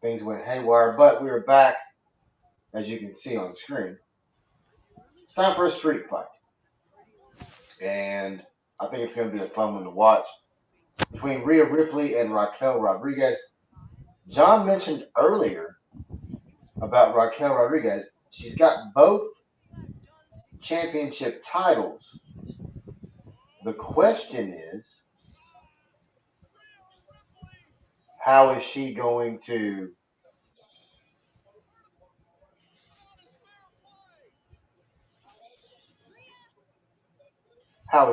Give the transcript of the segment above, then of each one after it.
things went haywire, but we were back, as you can see on the screen. It's time for a street fight, and I think it's going to be a fun one to watch between Rhea Ripley and Raquel Rodriguez. John mentioned earlier about Raquel Rodriguez. She's got both championship titles. The question is, how is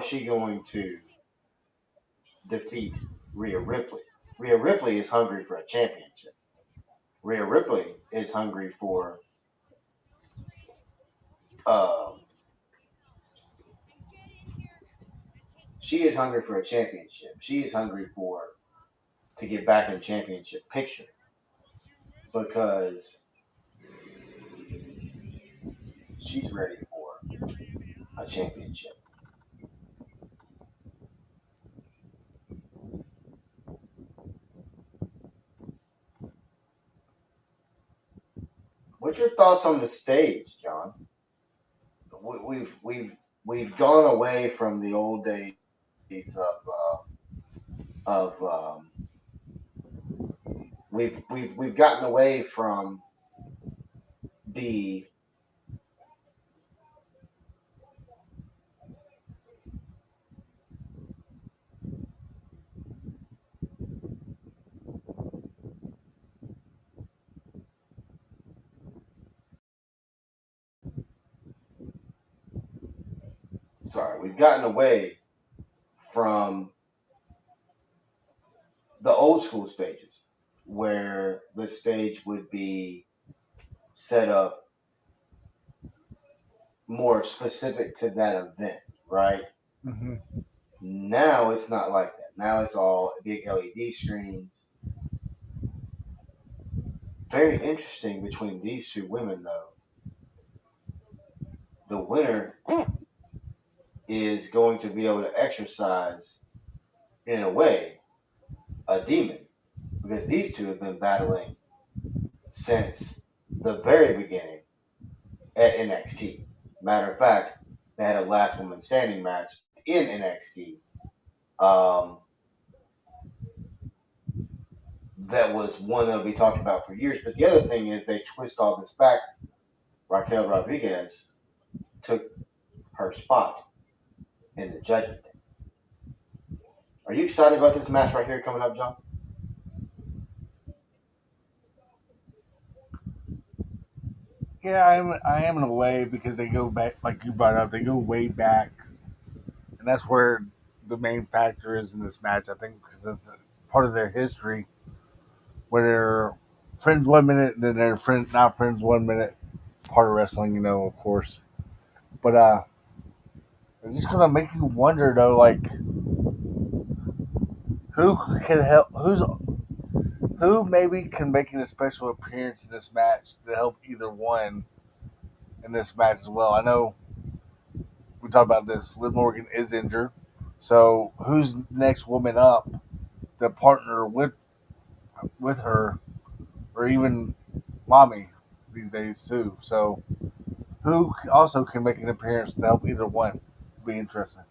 she going to defeat Rhea Ripley? Rhea Ripley is hungry for a championship. Rhea Ripley is hungry for uh, she is hungry for a championship. She is hungry for to get back in championship picture because she's ready for a championship. What's your thoughts on the stage, John? We've gone away from the old days of we've gotten away from the we've gotten away from the old school stages where the stage would be set up more specific to that event, right? Mm-hmm. Now it's not like that. Now it's all big LED screens. Very interesting between these two women, though. The winner is going to be able to exercise, in a way, a demon because these two have been battling since the very beginning at NXT. Matter of fact, they had a last woman standing match in NXT. Um, that was one that we talked about for years. But the other thing is they twist all this back. Raquel Rodriguez took her spot in the judgment. Are you excited about this match right here coming up, John? Yeah, I am in a way because they go back, like you brought up, they go way back, and that's where the main factor is in this match. I think because it's part of their history, where they're friends 1 minute, and then they're not friends 1 minute. Part of wrestling, of course. But it's just gonna make you wonder though, like who can help, who maybe can make a special appearance in this match to help either one in this match as well. I know we talked about this. Liv Morgan is injured, so who's the next woman up to partner with her, or even Mommy these days too. So who also can make an appearance to help either one? Be interesting.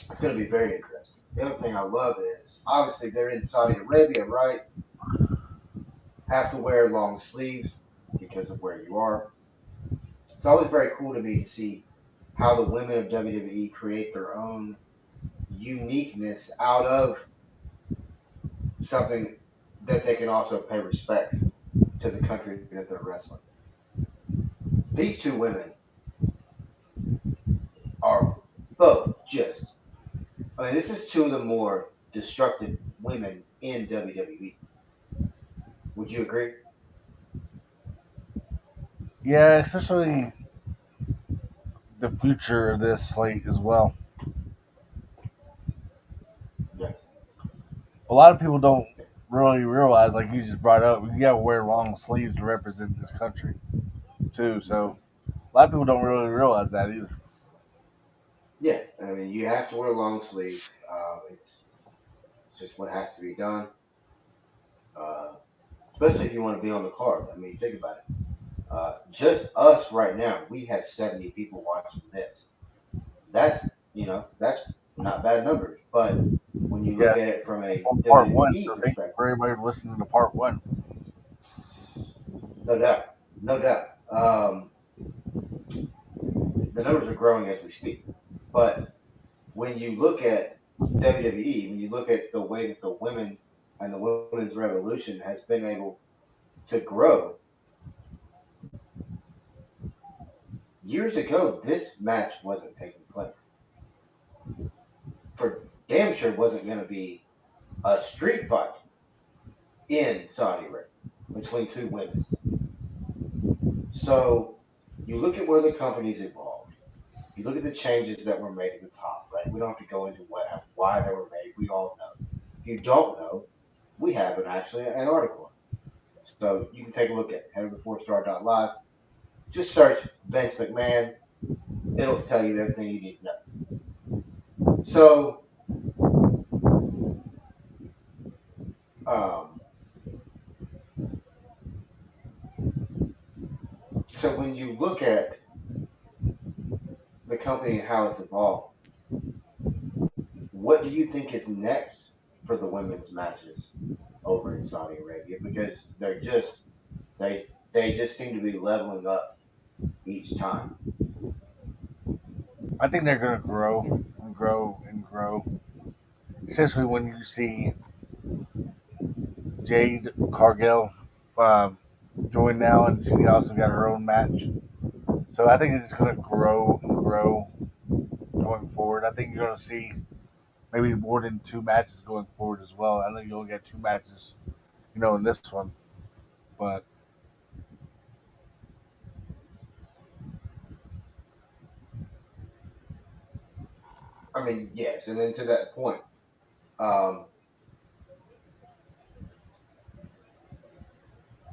It's going to be very interesting. The other thing I love is obviously they're in Saudi Arabia, right? Have to wear long sleeves because of where you are. It's always very cool to me to see how the women of WWE create their own uniqueness out of something that they can also pay respect to the country that they're wrestling. These two women are both just, I mean, this is two of the more destructive women in WWE. Would you agree? Yeah, especially the future of this slate as well. Yeah. A lot of people don't really realize, like you just brought up, you gotta wear long sleeves to represent this country too. So a lot of people don't really realize that either. Yeah, I mean, you have to wear long sleeves. It's just what has to be done, uh, especially if you want to be on the card. I mean, think about it. Just us right now, we have 70 people watching this. That's that's not bad numbers. But when you look Yes, at it from a on part one. WWE So thank you perspective, for everybody listening to part one. no doubt, no doubt, the numbers are growing as we speak. But when you look at WWE, when you look at the way that the women and the women's revolution has been able to grow, years ago, this match wasn't taking place. For damn sure, wasn't going to be a street fight in Saudi Arabia between two women. So you look at where the company's evolved. You look at the changes that were made at the top, right? We don't have to go into why they were made. We all know. If you don't know, we have actually an article. So you can take a look at it. Head over to 4star.live. Just search Vince McMahon. It'll tell you everything you need to know. Um, so when you look at the company and how it's evolved, what do you think is next for the women's matches over in Saudi Arabia? Because they just seem to be leveling up each time. I think they're going to grow and grow and grow. Especially when you see Jade Cargill um, join now, and she also got her own match. So I think it's just going to grow and grow going forward. I think you're going to see maybe more than two matches going forward as well. I know you only get two matches, in this one, but I mean, yes, and then to that point, um,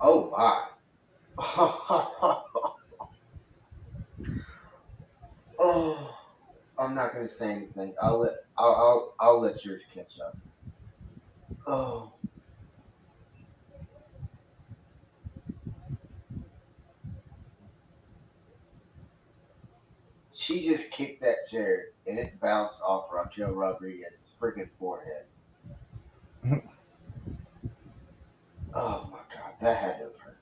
oh my, oh, I'm not gonna say anything. I'll let yours catch up. Oh, she just kicked that chair and it bounced off Raquel Rodriguez's freaking forehead. Oh my god, that had to have hurt.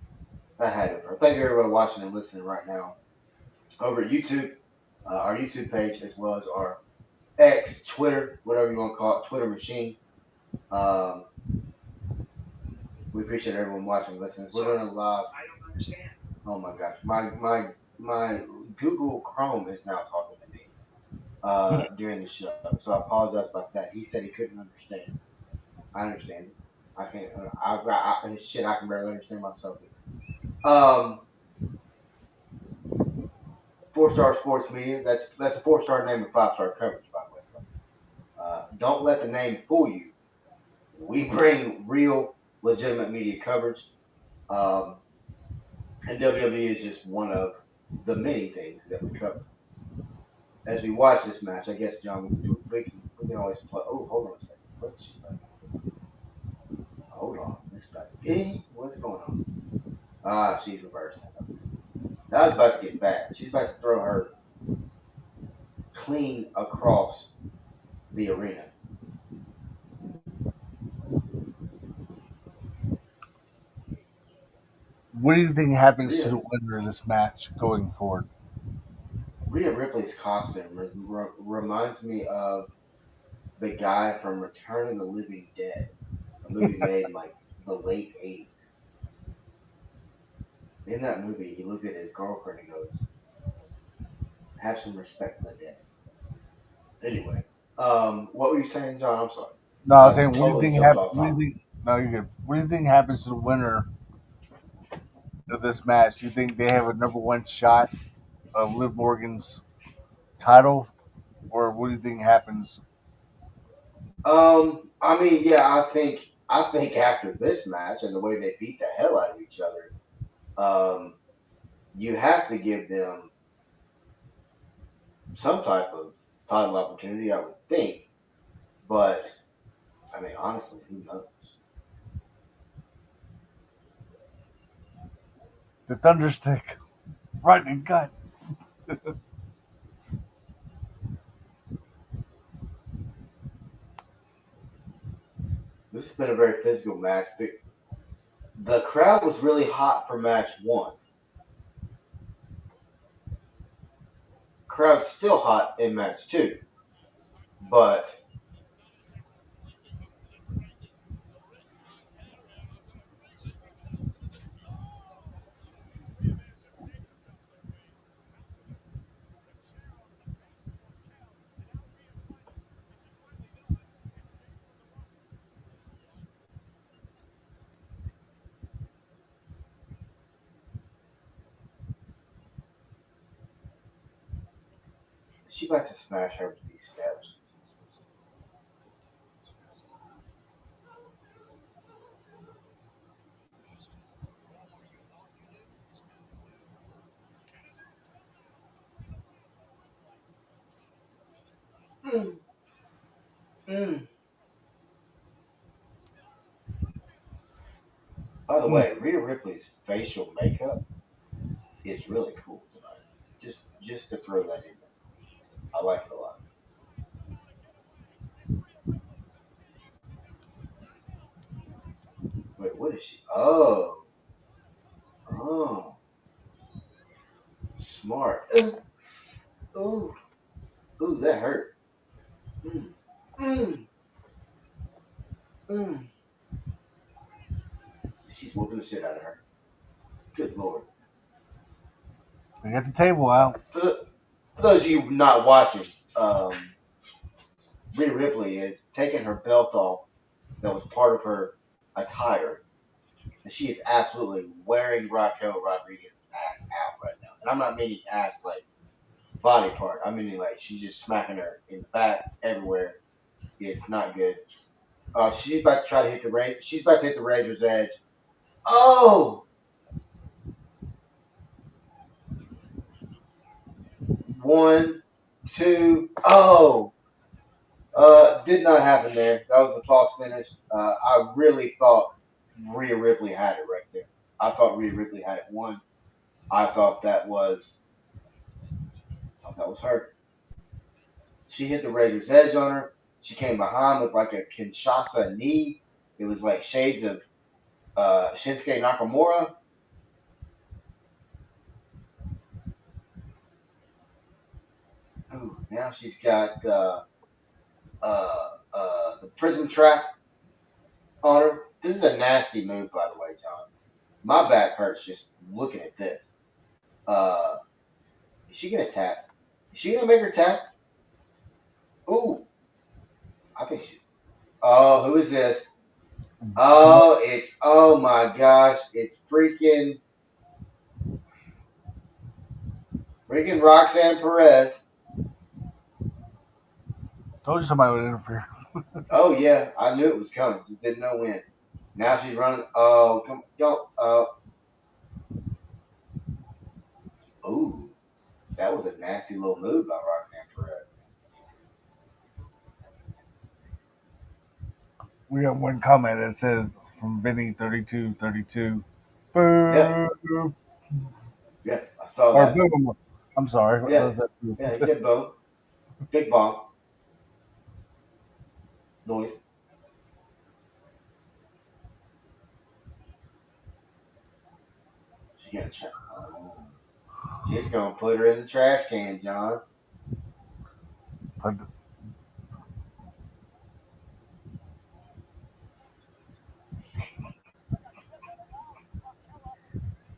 That had to have hurt. Thank you everyone watching and listening right now over at YouTube, our YouTube page, as well as our X, Twitter, whatever you want to call it, Twitter machine. Um, we appreciate everyone watching and listening. We're doing a live. I don't understand. Oh my gosh, my Google Chrome is now talking to me during the show, so I apologize about that. He said he couldn't understand. I understand it. I can't. Shit. I can barely understand myself. Um, 4 Star Sports Media. That's a 4 star name with 5 star coverage, by the way, folks. Don't let the name fool you. We bring real, legitimate media coverage, um, and WWE is just one of the many things that we cover. As we watch this match, I guess John, we can always play. Oh, hold on a second. What's she about? Hold on, Miss Becky. What's going on? Ah, she's reversed. That was about to get bad. She's about to throw her clean across the arena. what do you think happens to Rhea, the winner of this match going forward? Rhea Ripley's costume reminds me of the guy from Return of the Living Dead, a movie made in like the late '80s. In that movie, he looked at his girlfriend and goes, "Have some respect for the dead." Anyway, what were you saying, John? I'm sorry. No, I was I saying, what do you totally think jumped happens? off What do you topic. think? No, you're good. What do you think happens to the winner of this match? Do you think they have a number one shot of Liv Morgan's title, or what do you think happens? I mean, yeah, I think after this match and the way they beat the hell out of each other, you have to give them some type of. title opportunity, I would think. But I mean, honestly, who knows? The Thunderstick, right in the gut. This has been a very physical match. The crowd was really hot for match one. Crowd's still hot in match two, but she about to smash her with these steps. Mm, mm. By the Hmm. way, Rhea Ripley's facial makeup is really cool tonight. Just to throw that in there. I like it a lot. Wait, what is she? Oh, oh, smart. Ooh, ooh, that hurt. Mm, mm, mm. She's whooping the shit out of her. Good lord. We got the table out. For those of you not watching, um, Rhea Ripley is taking her belt off that was part of her attire, and she is absolutely wearing Raquel Rodriguez's ass out right now. And I'm not meaning ass like body part. I'm meaning like she's just smacking her in the back everywhere. It's not good. She's about to try to hit the razor. She's about to hit the razor's edge. Oh, one, two. Oh, did not happen there. That was a false finish. I really thought Rhea Ripley had it right there. I thought Rhea Ripley had it won. I thought that was her. She hit the Razor's Edge on her. She came behind with like a Kinshasa knee. It was like shades of Shinsuke Nakamura. Ooh, now she's got the Prism Trap on her. This is a nasty move, by the way, John. My back hurts just looking at this. Uh, is she gonna tap? Is she gonna make her tap? Ooh, I think she. Oh, who is this? Somebody Oh my gosh, it's freaking Roxanne Perez. told you somebody would interfere. Oh yeah, I knew it was coming. Just didn't know when. Now she's running. Oh come, go. Ooh, that was a nasty little move by Roxanne Perez. We got one comment that says from Vinny3232. Yeah, Boo. yeah, I saw Or that. boom. I'm sorry. What Yeah, was that? Boo? yeah, he said boom. Big bomb noise. She's gonna try. She's gonna put her in the trash can, John. But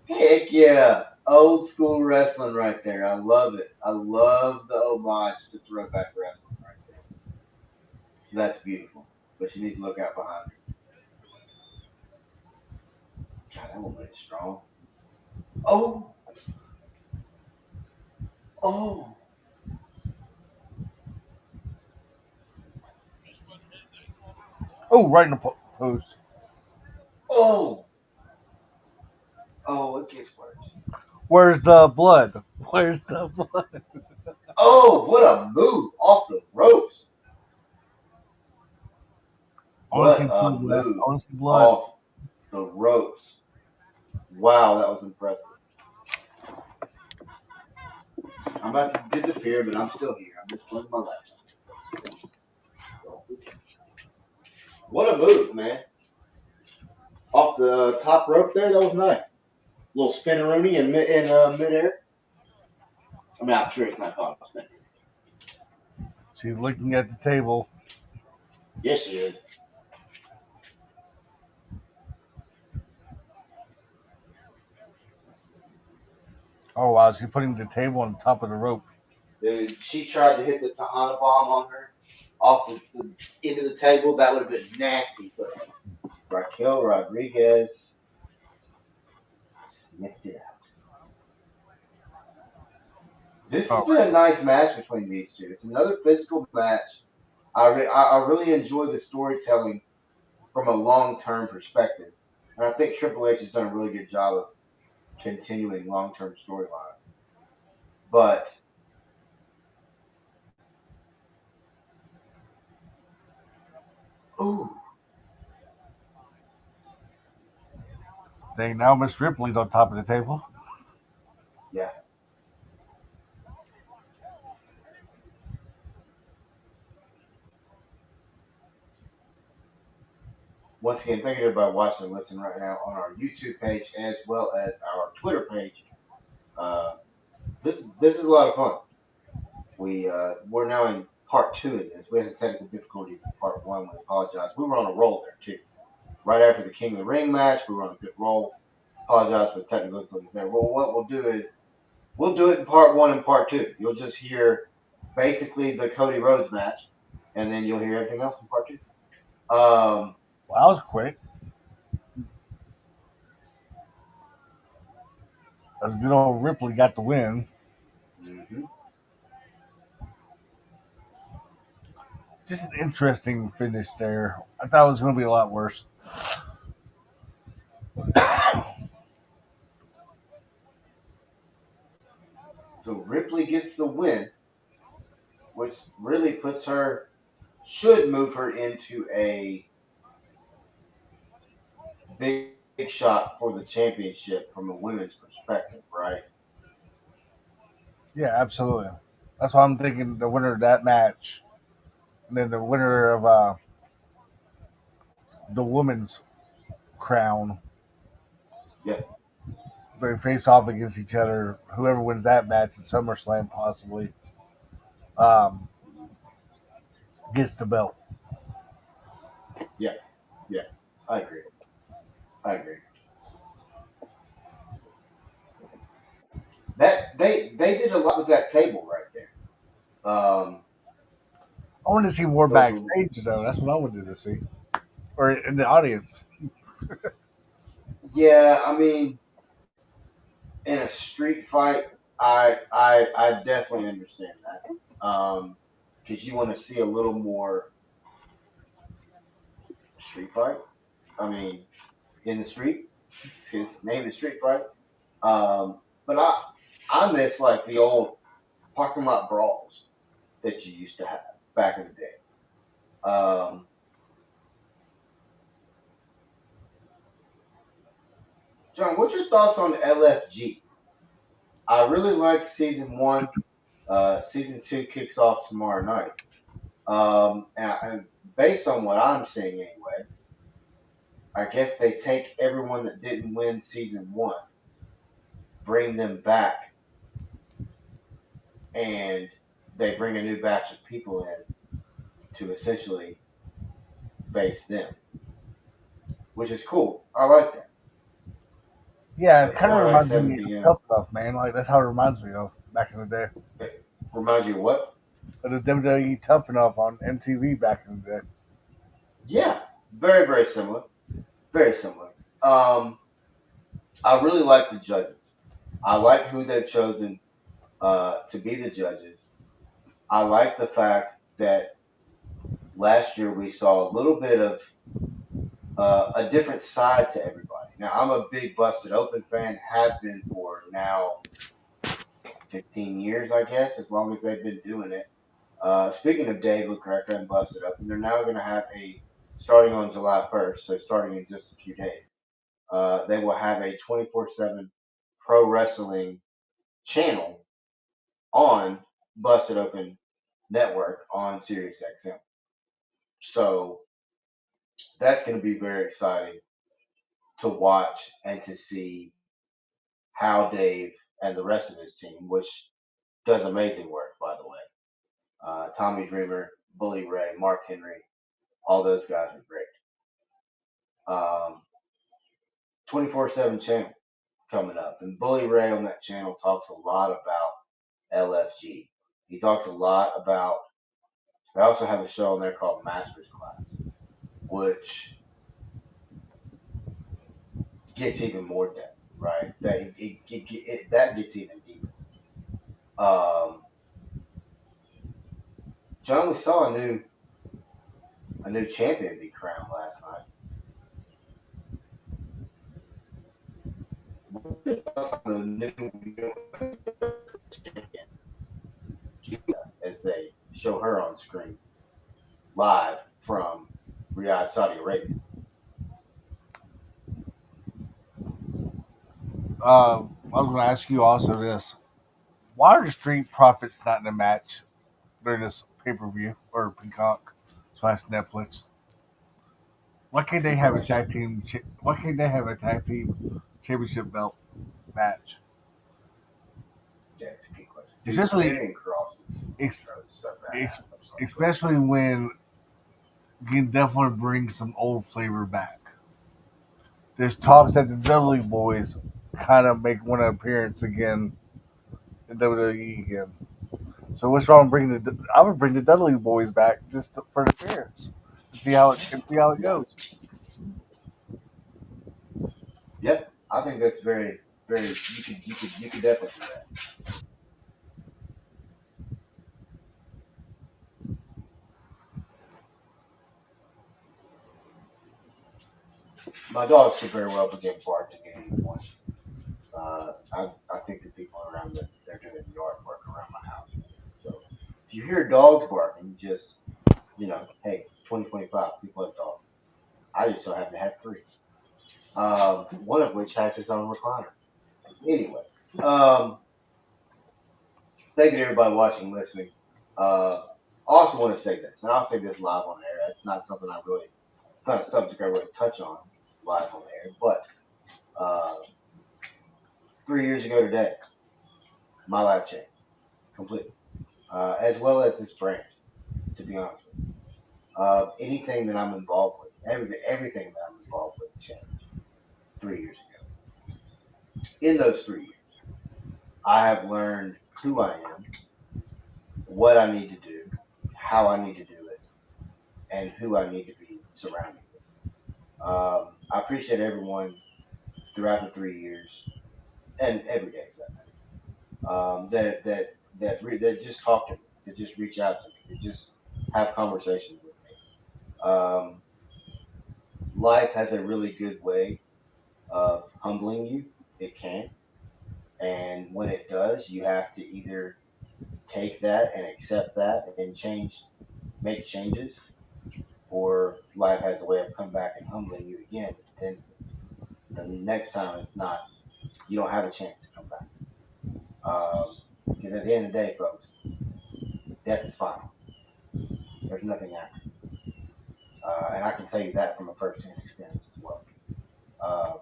Heck yeah. Old school wrestling right there. I love it. I love the homage to throwback wrestling right there. That's beautiful. But she needs to look out behind her. God, that woman is strong. Oh, oh, oh, right in the post. oh, oh, it gets worse. Where's the blood? Where's the blood? Oh, what a move off the ropes. I want to What see a blood. move I want to see blood. off the ropes. Wow, that was impressive. I'm about to disappear, but I'm still here. I'm just playing my laptop. What a move, man. Off the top rope there, that was nice. Little spinneroonie in midair. I mean, I'm sure it's not called a spinner. She's looking at the table. Yes, she is. Oh wow, she's putting the table on top of the rope. Dude, she tried to hit the Tahana bomb on her off the into the table. That would have been nasty. But Raquel Rodriguez snipped it out. This has Oh, been a nice match between these two. It's another physical match. I really enjoy the storytelling from a long term perspective, and I think Triple H has done a really good job of continuing long term storyline. But ooh, dang! Now Miss Ripley's on top of the table. yeah. Once again, thank you to everybody watching and listening right now on our YouTube page as well as our Twitter page. Uh, this is a lot of fun. We're now in part two of this. We had technical difficulties in part one. We apologize. We were on a roll there too. Right after the King of the Ring match, we were on a good roll. Apologize for the technical difficulties there. Well, what we'll do is we'll do it in part one and part two. You'll just hear basically the Cody Rhodes match, and then you'll hear everything else in part two. Well, that was quick. As good old Ripley got the win. Mm-hmm. Just an interesting finish there. I thought it was going to be a lot worse. So Ripley gets the win, which really should move her into a big shot for the championship from a women's perspective, right? Yeah, absolutely. That's why I'm thinking the winner of that match, and then the winner of the women's crown. Yeah, They face off against each other. Whoever wins that match at SummerSlam possibly um, gets the belt. yeah, yeah. I agree. I agree. That they did a lot with that table right there. I wanted to see more Those were, backstage though. That's what I wanted to see, or in the audience. yeah. I mean, in a street fight, I definitely understand that. Because you want to see a little more street fight. I mean, in the street, his name is street fight. But I miss like the old parking lot brawls that you used to have back in the day. John, what's your thoughts on LFG? I really liked season one. Season two kicks off tomorrow night. And based on what I'm seeing anyway, I guess they take everyone that didn't win season one, bring them back, and they bring a new batch of people in to essentially face them, which is cool. I like that. Yeah, So it kind of tomorrow night, reminds 7 me of p.m. Tough Enough, man. Like that's how it reminds me of back in the day. It reminds you of what? Of the WWE Tough Enough on MTV back in the day. Yeah, very, very similar. Very similar. Um, I really like the judges. I like who they've chosen to be the judges. I like the fact that last year we saw a little bit of a different side to everybody. Now, I'm a big Busted Open fan, have been for now 15 years, I guess, as long as they've been doing it. Speaking of Dave LaGreca and Busted Up, and they're now going to have starting on July 1st, so starting in just a few days, they will have a 24/7 pro wrestling channel on Busted Open Network on SiriusXM. So that's going to be very exciting to watch and to see how Dave and the rest of his team, which does amazing work, by the way. Tommy Dreamer, Bully Ray, Mark Henry, all those guys are great. 24/7 channel coming up. And Bully Ray on that channel talks a lot about LFG. He talks a lot about, they also have a show on there called Master's Class, which gets even more depth, right? That gets even deeper. John, we saw a new champion be crowned last night. The new champion, as they show her on screen live from Riyadh, Saudi Arabia. I was going to ask you also this: why are the Street Profits not in the match during this pay per view or Peacock slash Netflix? Why can't That's a they good have a question. tag team? Why can't they have a tag team championship belt match? Yeah, it's a good question. Dude, Especially, Karrion Kross's ex, intro is so ex, badass. I'm sorry. especially when you can definitely bring some old flavor back. There's talks that the Dudley Boys kind of make one appearance again in WWE again. So what's wrong with bringing the? I would bring the Dudley Boys back just for the appearance and see how it goes. Yep, I think that's very. You could definitely do that. My dogs could very well begin barking at any point. I think the people around they're doing yard work around my house. So if you hear dogs barking, just hey, it's 2025. People have dogs. I just so happen to have three. One of which has his own recliner. Anyway, um, thank you to everybody watching and listening. I also want to say this, and I'll say this live on air. It's not something it's not a subject I really touch on live on air. But 3 years ago today, my life changed completely, as well as this brand. To be honest with you, anything that I'm involved with, everything that I'm involved with changed 3 years ago. In those 3 years, I have learned who I am, what I need to do, how I need to do it, and who I need to be surrounded with. I appreciate everyone throughout the 3 years and every day for that matter, that just talk to me, that just reach out to me, that just have conversations with me. Life has a really good way of humbling you. It can, and when it does, you have to either take that and accept that and make changes, or life has a way of coming back and humbling you again. Then the next time it's not, you don't have a chance to come back. Because at the end of the day, folks, death is final. There's nothing after. And I can tell you that from a first-hand experience as well. Uh,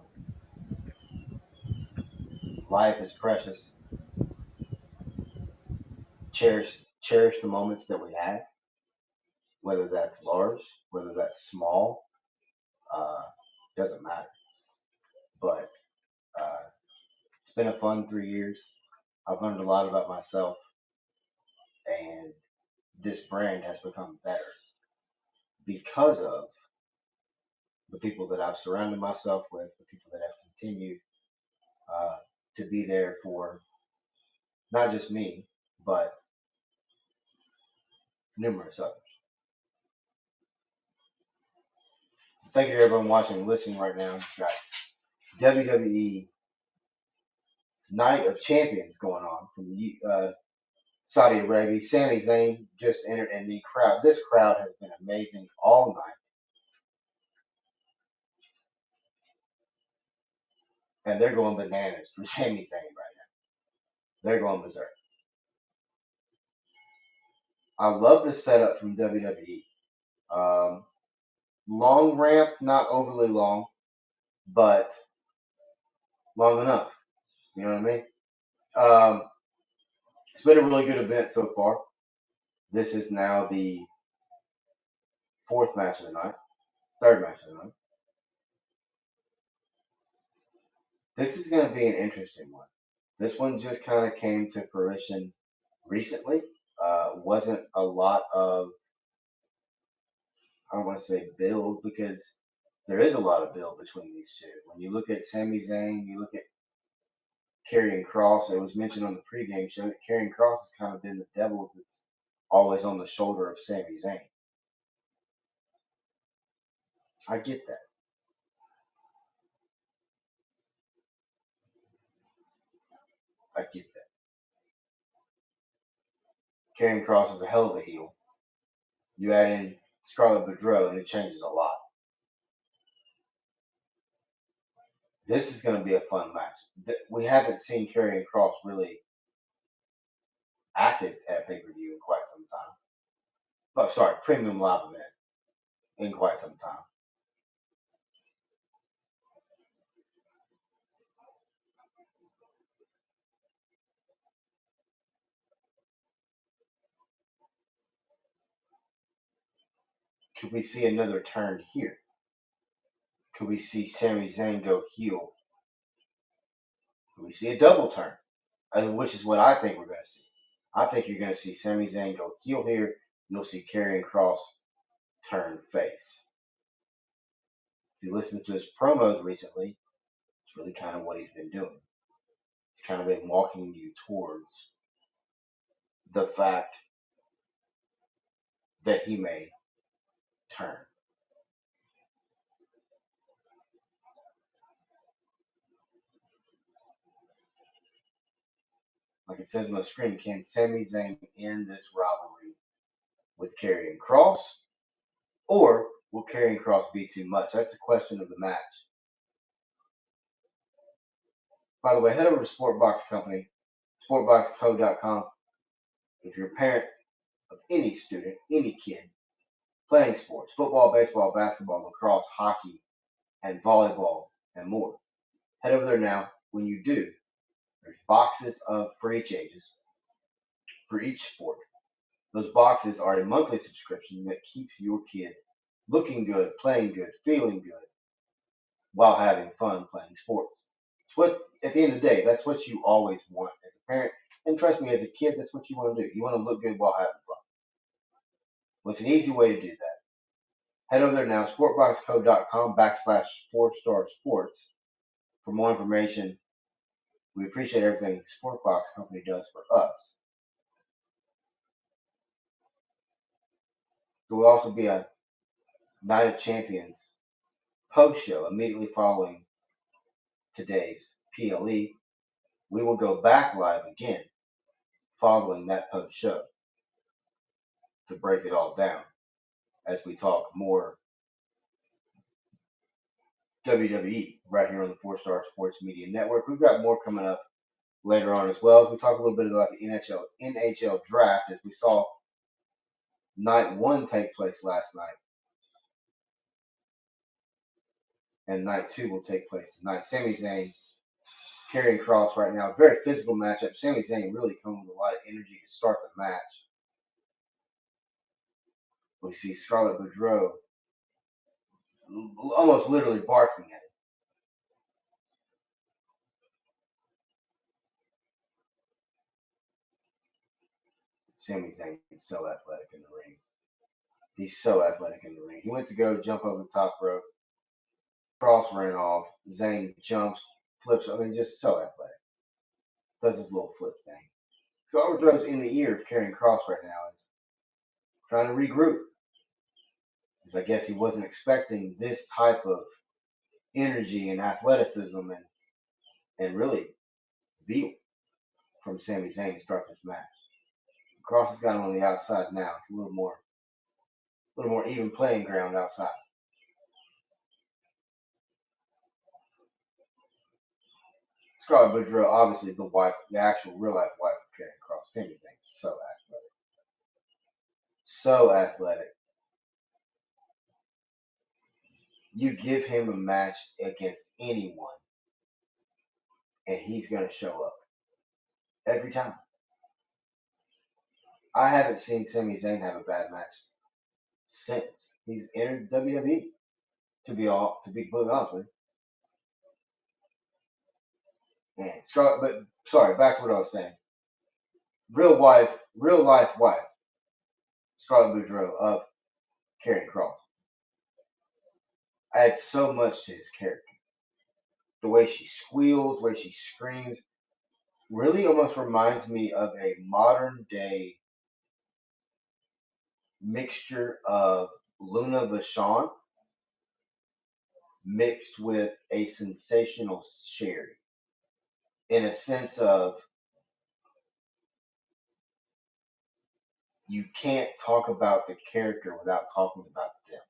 Life is precious. Cherish the moments that we have, whether that's large, whether that's small, uh, doesn't matter. But uh, it's been a fun 3 years. I've learned a lot about myself, and this brand has become better because of the people that I've surrounded myself with, the people that have continued uh, to be there for not just me, but numerous others. Thank you to everyone watching and listening right now. We've got WWE Night of Champions going on from Saudi Arabia. Sami Zayn just entered, and the crowd. This crowd has been amazing all night, and they're going bananas for Sami Zayn right now. They're going berserk. I love the setup from WWE. Long ramp, not overly long, but long enough. You know what I mean? It's been a really good event so far. This is now the fourth match of the night, third match of the night. This is going to be an interesting one. This one just kind of came to fruition recently. Wasn't a lot of, I don't want to say build, because there is a lot of build between these two. When you look at Sami Zayn, you look at Karrion Kross. It was mentioned on the pregame show that Karrion Kross has kind of been the devil that's always on the shoulder of Sami Zayn. I get that. I get that. Karrion Kross is a hell of a heel. You add in Scarlett Bordeaux, and it changes a lot. This is going to be a fun match. We haven't seen Karrion Kross really active at pay-per-view in quite some time. Oh, sorry, premium live event in quite some time. Could we see another turn here? Could we see Sami Zayn go heel? Could we see a double turn? Which is what I think we're going to see. I think you're going to see Sami Zayn go heel here, and you'll see Karrion Kross turn face. If you listen to his promos recently, it's really kind of what he's been doing. He's kind of been walking you towards the fact that he may turn. Like it says on the screen, can Sami Zayn end this rivalry with Karrion Kross? Or will Karrion Kross be too much? That's the question of the match. By the way, head over to Sportbox Company, sportboxco.com. If you're a parent of any student, any kid, playing sports, football, baseball, basketball, lacrosse, hockey, and volleyball, and more, head over there now. When you do, there's boxes for each ages, for each sport. Those boxes are a monthly subscription that keeps your kid looking good, playing good, feeling good, while having fun playing sports. It's what, at the end of the day, that's what you always want as a parent. And trust me, as a kid, that's what you want to do. You want to look good while having fun. Well, it's an easy way to do that. Head over there now, sportboxco.com/4starsports for more information. We appreciate everything Sportbox Company does for us. There will also be a Night of Champions post show immediately following today's PLE. We will go back live again following that post show to break it all down as we talk more WWE right here on the 4-Star Sports Media Network. We've got more coming up later on as well. We talk a little bit about the NHL draft as we saw night one take place last night. And night two will take place tonight. Sami Zayn, Karrion Kross right now. Very physical matchup. Sami Zayn really coming with a lot of energy to start the match. We see Scarlett Bordeaux almost literally barking at it. Sami Zayn is so athletic in the ring. He's so athletic in the ring. He went to go jump over the top rope. Kross ran off. Zayn jumps, flips. I mean, just so athletic. Does his little flip thing. Scarlett Bordeaux's in the ear of Karrion Kross right now. Is trying to regroup. Because I guess he wasn't expecting this type of energy and athleticism and really reveal from Sami Zayn to start this match. Cross has got him on the outside now. It's a little more even playing ground outside. Scarlett Boudreaux, obviously the wife, the actual real life wife of Karrion Cross. Sami Zayn's so athletic. So athletic. You give him a match against anyone, and he's going to show up every time. I haven't seen Sami Zayn have a bad match since he's entered WWE. To be completely honest with you, man. Scarlett, but sorry, back to what I was saying. Real life wife, Scarlett Boudreaux of Karrion Cross. I had so much to his character. The way she squeals, the way she screams, really almost reminds me of a modern day mixture of Luna Vachon mixed with a sensational Sherry, in a sense of you can't talk about the character without talking about them.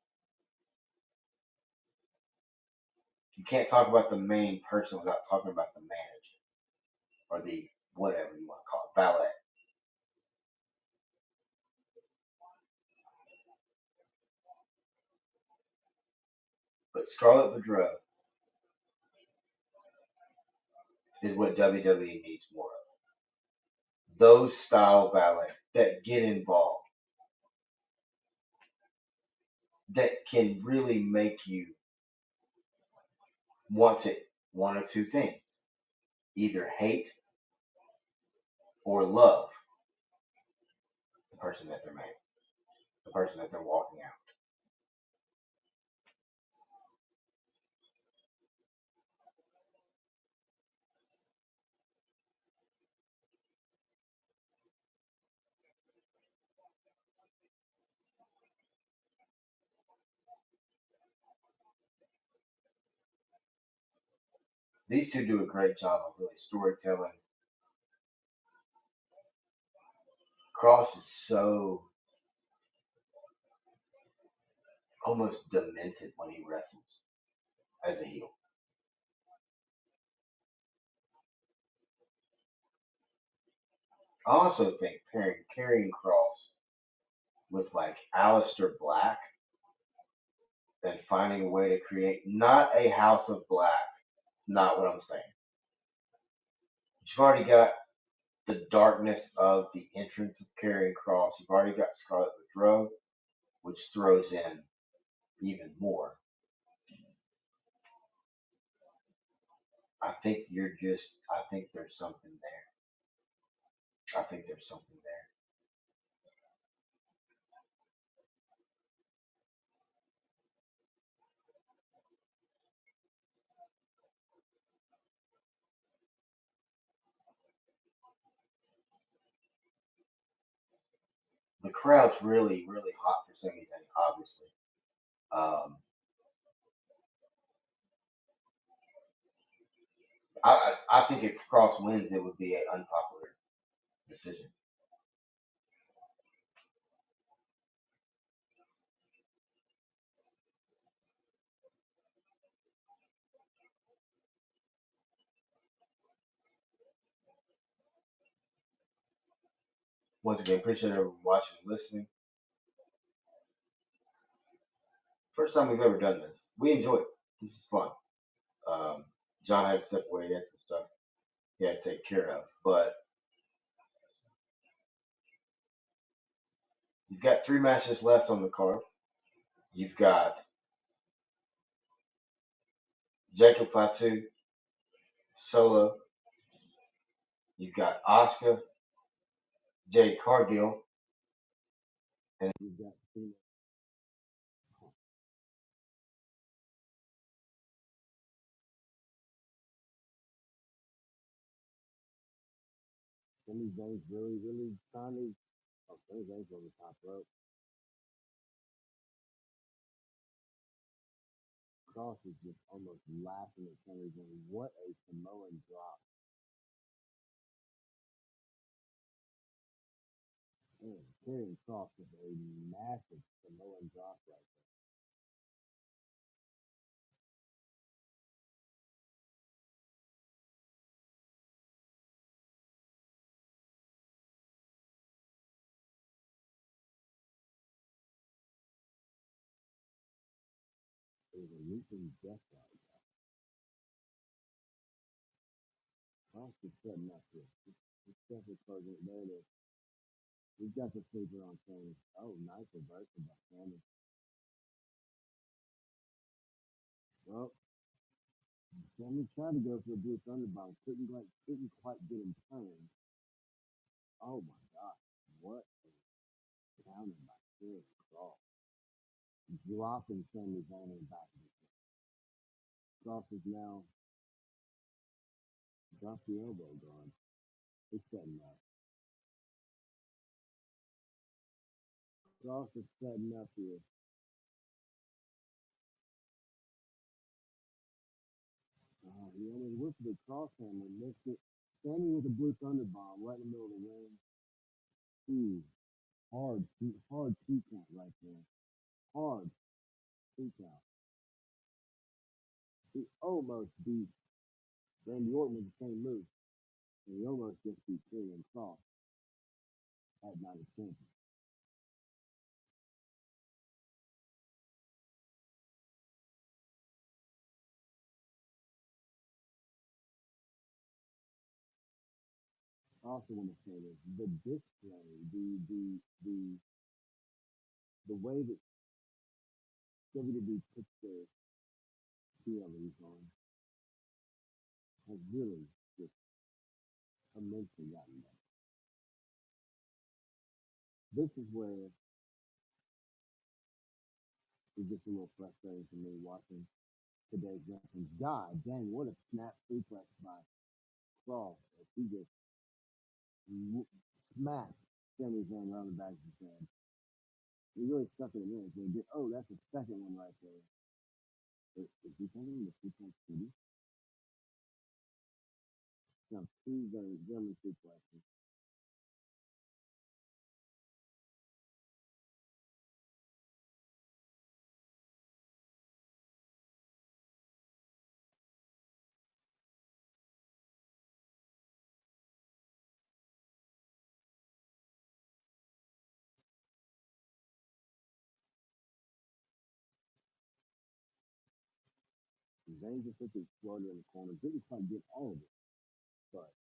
You can't talk about the main person without talking about the manager or the whatever you want to call it, ballet. But Scarlett Boudreaux is what WWE needs more of. Those style ballets that get involved, that can really make you want to one or two things: either hate or love the person that they're marrying, the person that they're walking out. These two do a great job of really storytelling. Cross is so almost demented when he wrestles as a heel. I also think pairing Karrion Cross with like Aleister Black and finding a way to create not a House of Black, not what I'm saying. You've already got the darkness of the entrance of Karrion Cross. You've already got Scarlett Boudreaux, which throws in even more. I think there's something there. I think there's something there. The crowd's really, really hot for Sami Zayn, obviously. Um, I think if Cross wins, it would be an unpopular decision. Once again, appreciate everyone watching and listening. First time we've ever done this. We enjoy it. This is fun. Um, John had to step away. He had some stuff he had to take care of. But you've got three matches left on the card. You've got Jacob Fatu solo. You've got Asuka, Jade Cargill, and you've got Sami Zayn's really, really trying. Oh, Sami Zayn's on the top rope. Cross is just almost laughing at Sami Zayn. What a Samoan drop. Man, Karrion Cross with a massive Samoan drop right there. It was a leaping death ride. Cross is setting up here. It's definitely closing it. There it is. He's got the sleeper on Sammy. Oh, nice reversal by Sammy. Well, Sammy tried to go for a blue thunderbomb. Couldn't quite get him turned. Oh my God. What a counter by Karrion Cross. Dropping Sami Zayn in the back of his head. Cross is now got the elbow gone. He's setting up. Cross is setting up here. He almost went for the cross hammer, missed it. Standing with a blue thunder bomb right in the middle of the ring. Ooh, hard two count right there. Hard two count. He almost beat Randy Orton with the same move. And he almost just beat Karrion Cross at Night of Champions. I also want to say this: the display, the way that WWE puts their PLEs on has really just immensely gotten better. This is where it gets a little frustrating for me watching today's wrestling. God dang, what a snap suplex by Cross as he just smacked Sami Zayn around the back of his head. He really stuck it in there. Oh, that's the second one right there. Is he thinking the suplex city? Now, two German suplexes. Zayn just hit the exploder in the corner. Didn't quite get all of it, but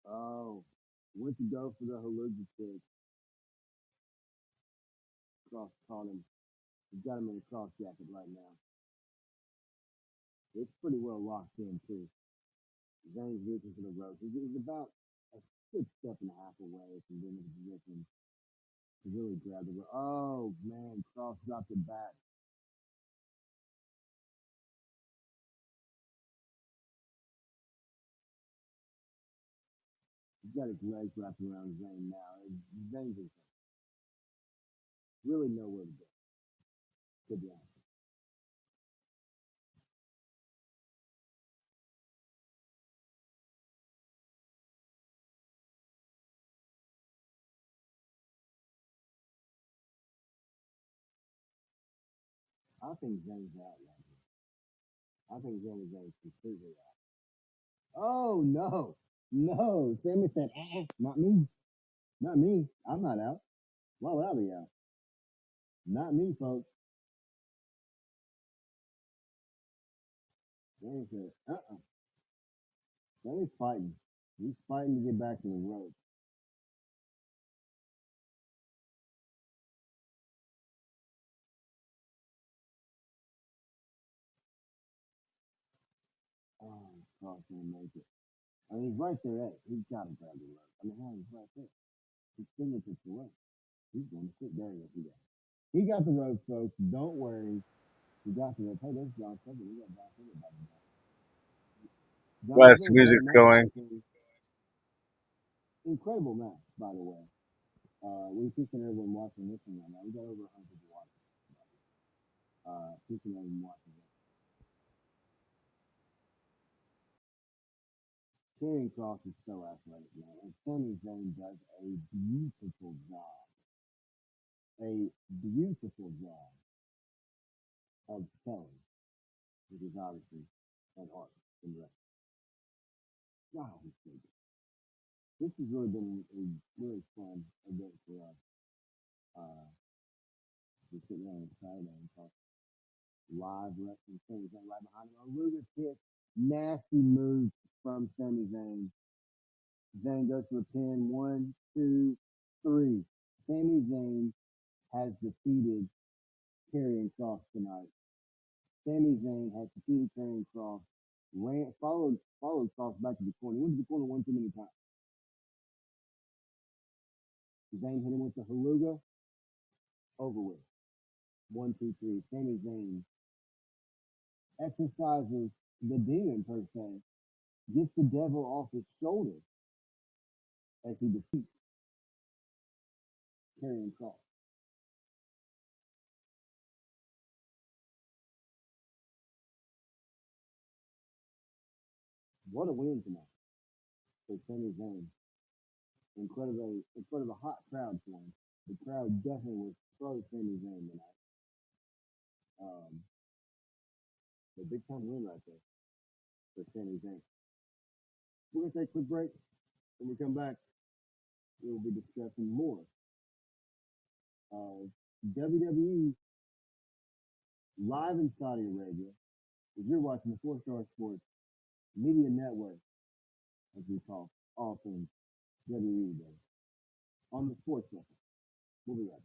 oh, went to go for the Haluja kick. Cross caught him. He's got him in a cross jacket right now. It's pretty well locked in too. Zayn's reaching for the ropes. He's about a good step and a half away from being in a position to really grab the rope. Oh man, Cross dropped it back. He's got his legs wrapped around Zayn now. Zayn's in really nowhere to go. To be honest, I think Zayn's out right now. I think Zayn's completely out. Oh no, no! Sammy said, not me, not me. I'm not out. Why would I be out? Not me, folks." Sammy said, Sammy's fighting. He's fighting to get back to the rope. Oh, Cross didn't make it. I mean, he's right there at it. He's got to grab the rope. I mean, how he's right there. His fingertips away. He's going to sit. There he is. He got the rope, folks. Don't worry. He got the rope. Hey, there's John Cena. We got John Cena by the way. John Less Cena, great music's match. going. Incredible match, by the way. We appreciate everyone watching this one right now. We got over 100 watching. Appreciate everyone watching. Karrion Cross is so athletic, man, and Sami Zayn does a beautiful job, a beautiful job of selling, which is obviously an art in wrestling. Wow, he's so good. This has really been a really fun event for us. Just sitting there on Saturday and talk live wrestling things right behind him. A Luger kick, nasty move from Sami Zayn. Zayn goes for a pin. 1, 2, 3. Sami Zayn has defeated Karrion Cross tonight. Sami Zayn has defeated Karrion Cross. Followed Cross back to the corner. He went to the corner one too many times. Zayn hit him with the Haluga. Over with. 1, 2, 3. Sami Zayn exercises the demon per se. Gets the devil off his shoulder as he defeats Karrion Cross. What a win tonight for Sami Zayn. In front of a hot crowd for him. The crowd definitely was pro Sami Zayn tonight. The big time win right there for Sami Zayn. We're gonna take a quick break. When we come back, we will be discussing more of WWE live in Saudi Arabia. If you're watching the 4-Star Sports Media Network, as we call all things WWE today, on the Sports Network. We'll be right back.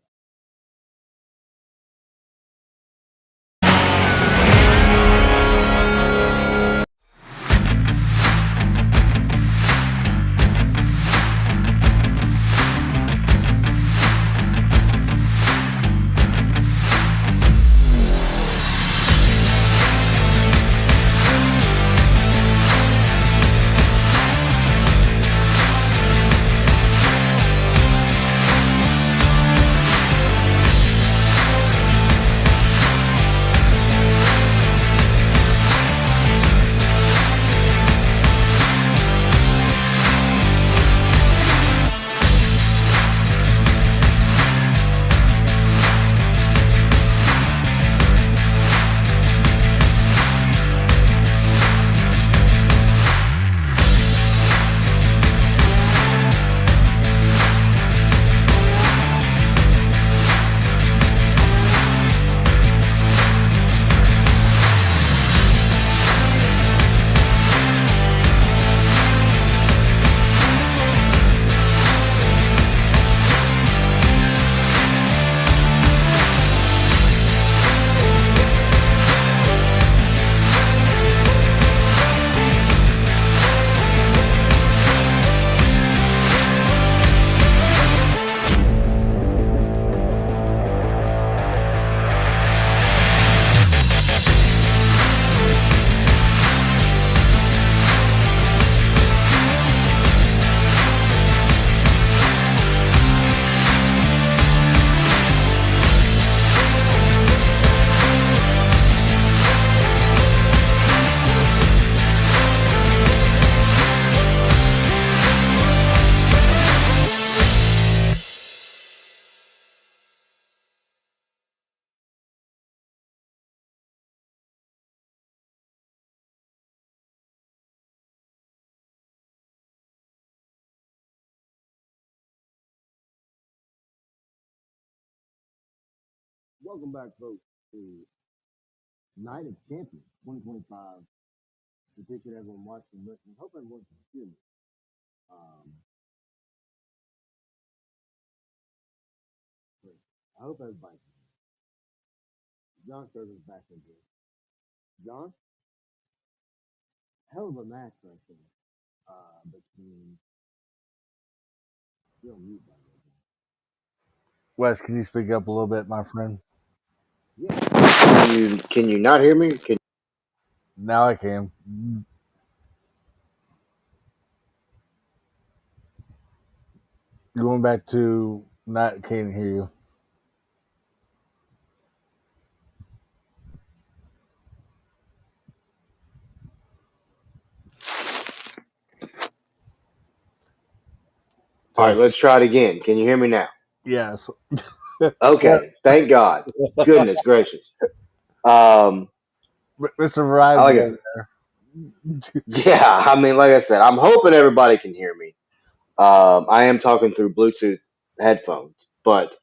Welcome back, folks, to Night of Champions 2025. We appreciate everyone watching and listening. Hope everyone can hear me. I hope everybody can hear me. John Sturgeon's back in here. John, hell of a match right there between. You're on mute, by the way, John. Wes, can you speak up a little bit, my friend? Yeah. Can you not hear me? Now I can. Going back to not can't hear you. All right, let's try it again. Can you hear me now? Yes. Okay, thank God. Goodness gracious. Um, Mr. I Verizon like it. over there. Yeah, I mean, like I said, I'm hoping everybody can hear me. I am talking through Bluetooth headphones, but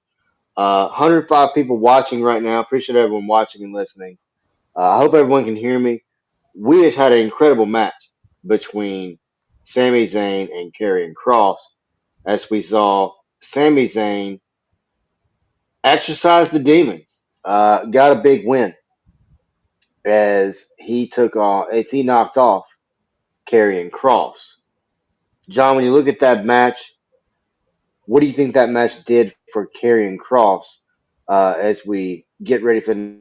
105 people watching right now. Appreciate everyone watching and listening. I hope everyone can hear me. We just had an incredible match between Sami Zayn and Karrion Cross, as we saw Sami Zayn exercise the demons. Got a big win as he knocked off Karrion Cross. John, when you look at that match, what do you think that match did for Karrion Cross as we get ready for the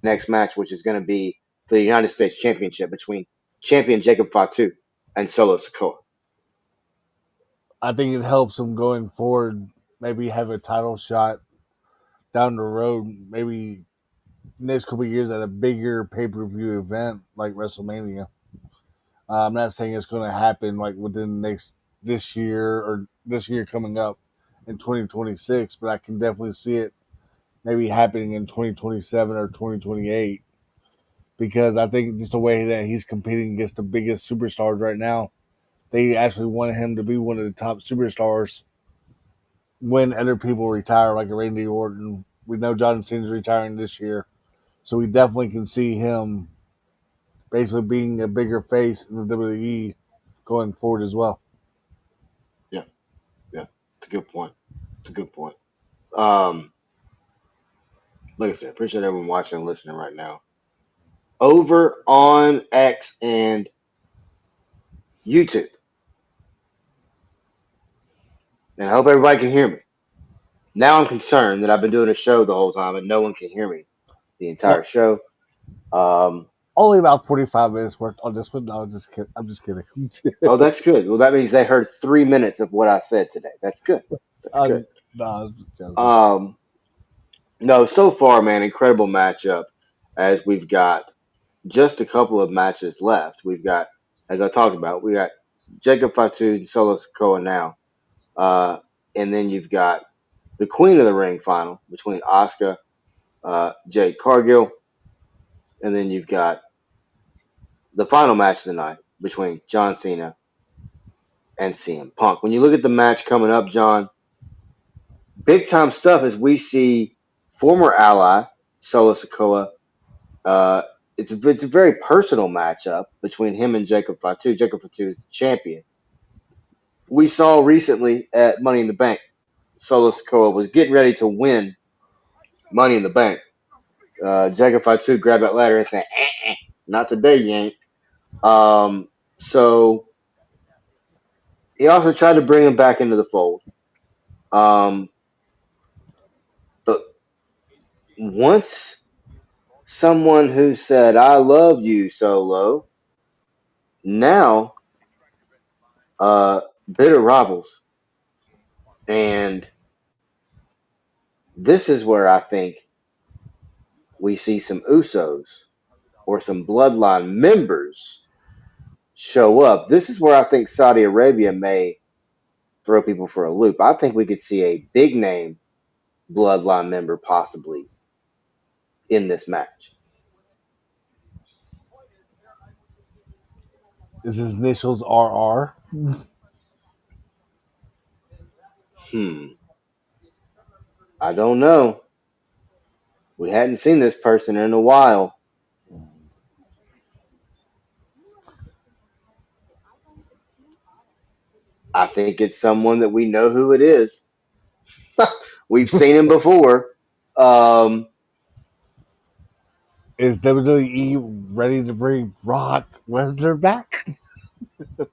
next match, which is going to be for the United States Championship between champion Jacob Fatu and Solo Sikoa? I think it helps him going forward. Maybe have a title shot down the road. Maybe next couple of years at a bigger pay per view event like WrestleMania. I'm not saying it's going to happen like within the next this year or this year coming up in 2026, but I can definitely see it maybe happening in 2027 or 2028 because I think just the way that he's competing against the biggest superstars right now, they actually wanted him to be one of the top superstars when other people retire, like a Randy Orton. We know John Cena's retiring this year, so we definitely can see him basically being a bigger face in the WWE going forward as well. Yeah, yeah, it's a good point. It's a good point. Um, like I said, appreciate everyone watching and listening right now. Over on X and YouTube, and I hope everybody can hear me. Now I'm concerned that I've been doing a show the whole time and no one can hear me the entire Well, show. Um, only about 45 minutes worth on this one. No, just kidding. I'm just kidding. oh, that's good. Well, that means they heard 3 minutes of what I said today. That's good. That's good. No, I was just joking. Um, no, so far, man, incredible matchup as we've got just a couple of matches left. We've got, as I talked about, we got Jacob Fatu and Solo Sikoa now. Uh, and then you've got the Queen of the Ring final between Asuka, Jade Cargill. And then you've got the final match of the night between John Cena and CM Punk. When you look at the match coming up, John, big time stuff as we see former ally Solo Sikoa. Uh, it's a very personal matchup between him and Jacob Fatu. Jacob Fatu is the champion. We saw recently at Money in the Bank, Solo Sikoa was getting ready to win Money in the Bank. Jacob Fatu grabbed that ladder and said, "Not today, you ain't." So he also tried to bring him back into the fold. Um, but once someone who said, "I love you, Solo," now bitter rivals. And this is where I think we see some Usos or some bloodline members show up. This is where I think Saudi Arabia may throw people for a loop. I think we could see a big name bloodline member possibly in this match. Is his initials RR? Hmm. I don't know. We hadn't seen this person in a while. I think it's someone that we know who it is. We've seen him before. Um, Is WWE ready to bring Brock Lesnar back?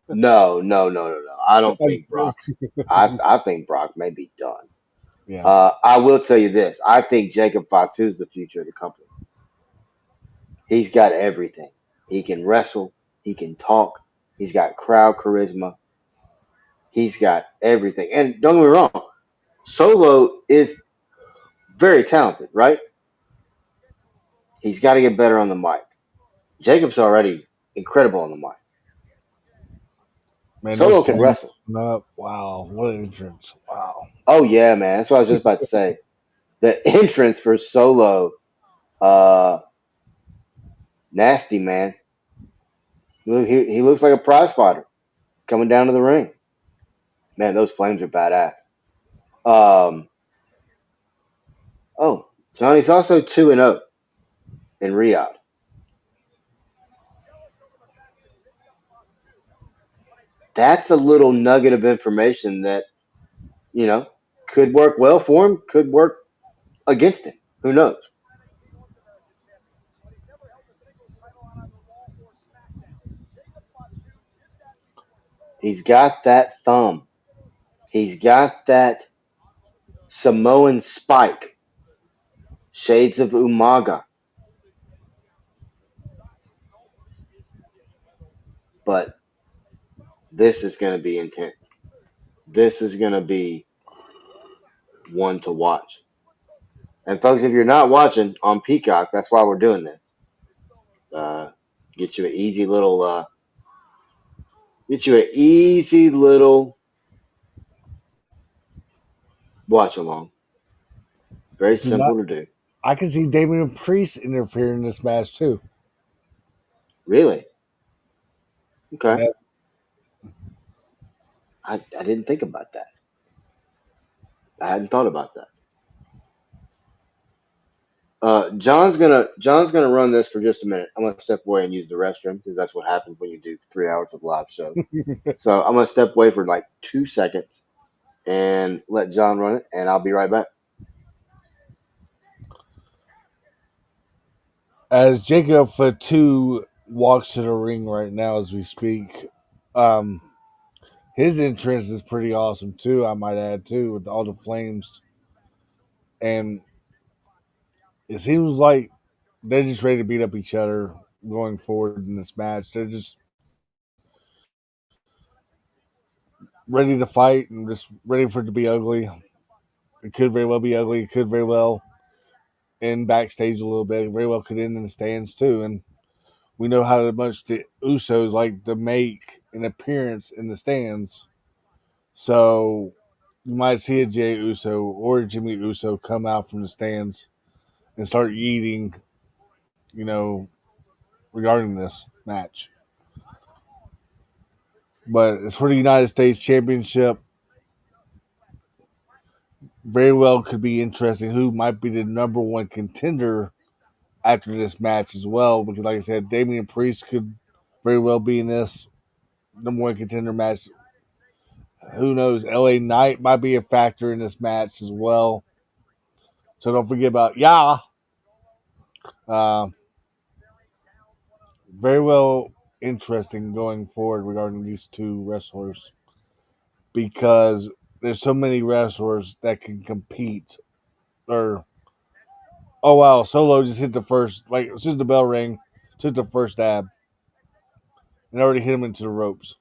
no, no, no, no, no. I don't I'm think Brock's. joking. I think Brock may be done. Yeah. I will tell you this. I think Jacob Fatu is the future of the company. He's got everything. He can wrestle. He can talk. He's got crowd charisma. He's got everything. And don't get me wrong, Solo is very talented, right? He's got to get better on the mic. Jacob's already incredible on the mic. Man, those Solo can flames wrestle. up. Wow, what an entrance! Wow. Oh yeah, man. That's what I was just about to say. The entrance for Solo, uh, nasty man. He looks like a prize fighter coming down to the ring. Man, those flames are badass. Um, oh, Johnny's also 2-0 in Riyadh. That's a little nugget of information that could work well for him, could work against him. Who knows? He's got that thumb. He's got that Samoan spike. Shades of Umaga. But this is going to be intense. This is going to be one to watch. And folks, if you're not watching on Peacock, that's why we're doing this. Uh, get you an easy little, watch along. Very And I, simple to do. I can see Damian Priest interfering in this match too. Really? Okay. Yeah. I didn't think about that. I hadn't thought about that. John's gonna run this for just a minute. I'm gonna step away and use the restroom because that's what happens when you do 3 hours of live show. So I'm gonna step away for like 2 seconds and let John run it, and I'll be right back. As Jacob Fatu walks to the ring right now as we speak, um, his entrance is pretty awesome too. I might add too, with all the flames, and it seems like they're just ready to beat up each other going forward in this match. They're just ready to fight and just ready for it to be ugly. It could very well be ugly. It could very well end backstage a little bit. It very well could end in the stands too. And we know how much the Usos like to make an appearance in the stands. So you might see a Jey Uso or a Jimmy Uso come out from the stands and start eating, you know, regarding this match. But as for the United States Championship, very well could be interesting. Who might be the number one contender after this match as well? Because, like I said, Damian Priest could very well be in this number one contender match. Who knows? LA Knight might be a factor in this match as well. So don't forget about Uh, very well interesting going forward regarding these two wrestlers because there's so many wrestlers that can compete. Or oh wow, Solo just hit the first, like as soon as the bell rang, took the first dab and already hit him into the ropes.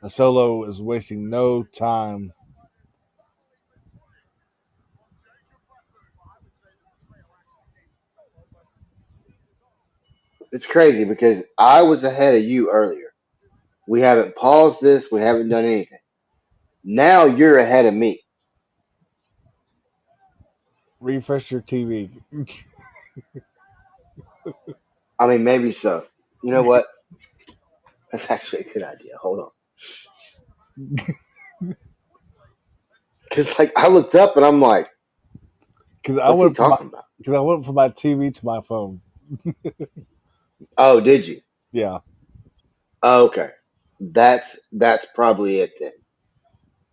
And Solo is wasting no time. It's crazy because I was ahead of you earlier. We haven't paused this. We haven't done anything. Now you're ahead of me. Refresh your TV. I mean, maybe so. You know what? That's actually a good idea. Hold on. Because like I looked up and I'm like, Because I what's he went from my talking about? because I went from my TV to my phone. Oh, did you? Yeah. Oh, okay. That's probably it then.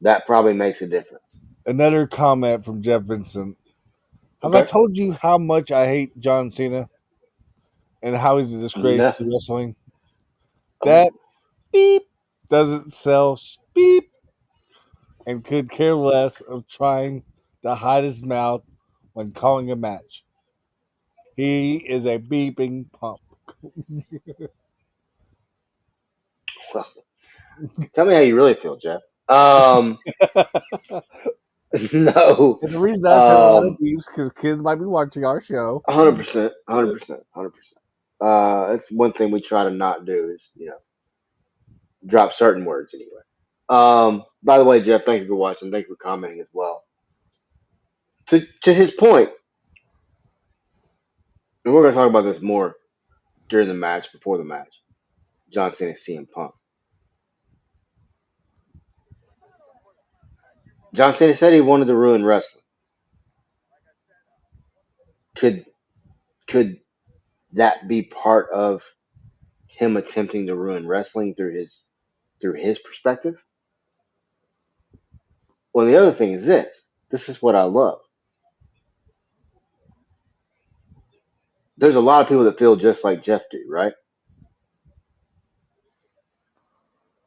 That probably makes a difference. Another comment from Jeff Vincent. Have I Okay. told you how much I hate John Cena and how he's a disgrace No. to wrestling? Oh, That beep doesn't sell beep and could care less of trying to hide his mouth when calling a match. He is a beeping pump. well, tell me how you really feel, Jeff. Um, no. And the reason I said a lot of Um, beeps because kids might be watching our show. 100%, 100%, 100%. That's one thing we try to not do is drop certain words anyway. By the way, Jeff, thank you for watching. Thank you for commenting as well. To his point, and we're gonna talk about this more during the match, before the match. John Cena, CM Punk. John Cena said he wanted to ruin wrestling. Could could that be part of him attempting to ruin wrestling through his perspective? Well, the other thing is this. This is what I love. There's a lot of people that feel just like Jeff do, right?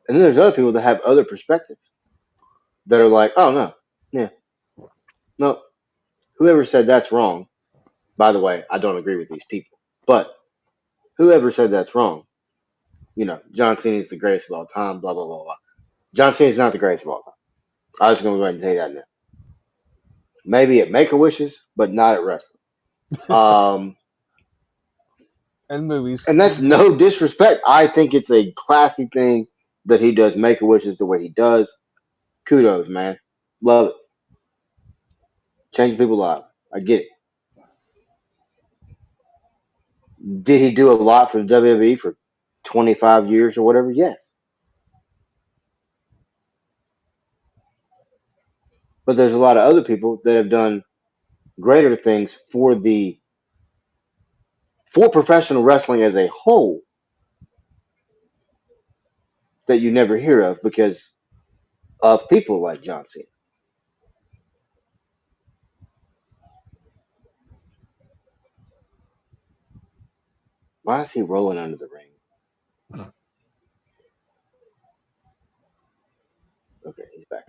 And then there's other people that have other perspectives that are like, oh no, yeah, no. Whoever said that's wrong. By the way, I don't agree with these people, but whoever said that's wrong, John Cena is the greatest of all time. Blah blah blah blah. John Cena is not the greatest of all time. I'm just gonna go ahead and say that now. Maybe at Make a Wishes, but not at wrestling. Um, And movies. and that's no disrespect. I think it's a classy thing that he does Make a Wishes the way he does. Kudos, man. Love it. Changing people's lives. I get it. Did he do a lot for the WWE for 25 years or whatever? Yes. But there's a lot of other people that have done greater things for professional wrestling as a whole that you never hear of because of people like John Cena. Why is he rolling under the ring? Okay, he's back.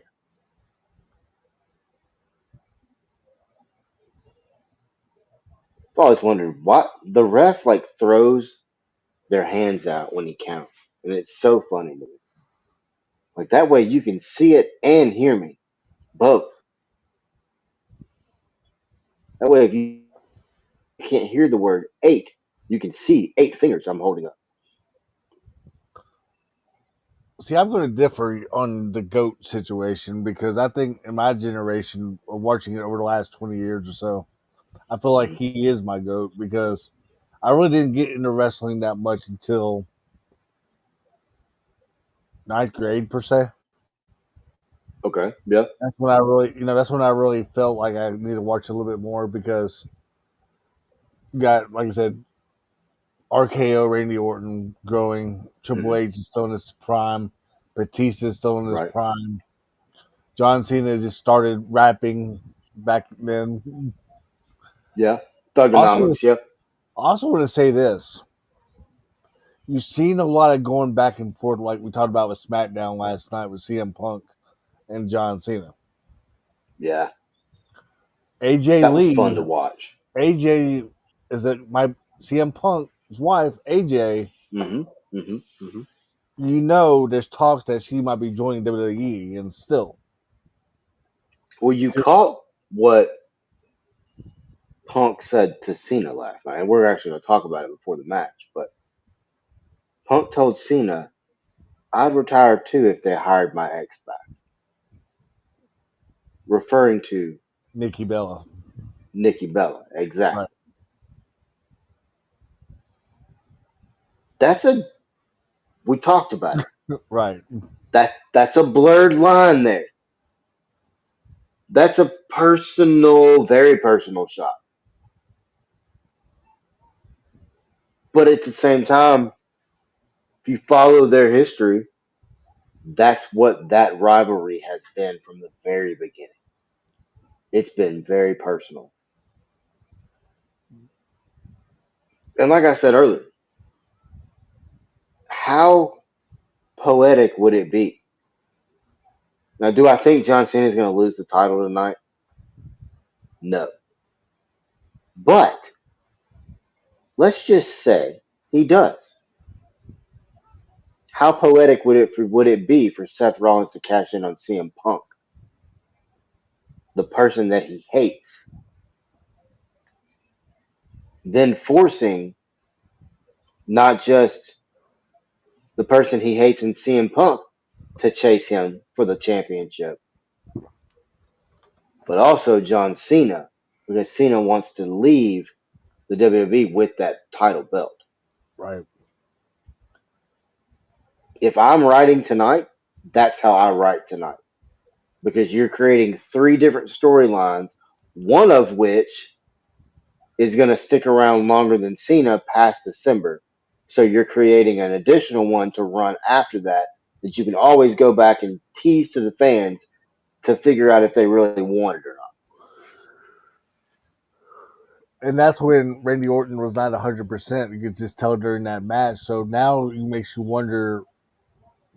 I've always wondered why the ref throws their hands out when he counts, and it's so funny to me. Like that way you can see it and hear me both. That way, if you can't hear the word eight, you can see 8 fingers I'm holding up. See, I'm going to differ on the GOAT situation because I think in my generation of watching it over the last 20 years or so, I feel like Mhm. he is my GOAT because I really didn't get into wrestling that much until ninth grade per se. Okay. Yeah. That's when I really felt like I need to watch a little bit more because you got, like I said, RKO, Randy Orton growing, Triple Hmm. H is still in his prime, Batista is still in his Right. prime, John Cena just started rapping back then. Yeah. Also, Thugonomics. Yeah. I also want to say this: you've seen a lot of going back and forth, like we talked about with SmackDown last night with CM Punk and John Cena. Yeah. AJ That was fun Lee, to watch. AJ is that my CM Punk's wife, AJ. Hmm. Hmm. Hmm. There's talks that she might be joining WWE, and still, Well, you caught what Punk said to Cena last night, and we're actually going to talk about it before the match. But Punk told Cena, "I'd retire too if they hired my ex back," referring to Nikki Bella, Nikki Bella. right, Exactly. That's a. We talked about it. right. That's a blurred line there. That's a personal, very personal shot. But at the same time, if you follow their history, that's what that rivalry has been from the very beginning. It's been very personal. And like I said earlier, how poetic would it be? Now, do I think John Cena is going to lose the title tonight? No. But let's just say he does. How poetic would it be for Seth Rollins to cash in on CM Punk, the person that he hates, then forcing not just the person he hates in CM Punk to chase him for the championship, but also John Cena, because Cena wants to leave the WWE with that title belt. Right. If I'm writing tonight, that's how I write tonight. Because you're creating three different storylines, one of which is going to stick around longer than Cena past December. So you're creating an additional one to run after that you can always go back and tease to the fans to figure out if they really want it or not. And that's when Randy Orton was not 100%. You could just tell during that match. So now it makes you wonder,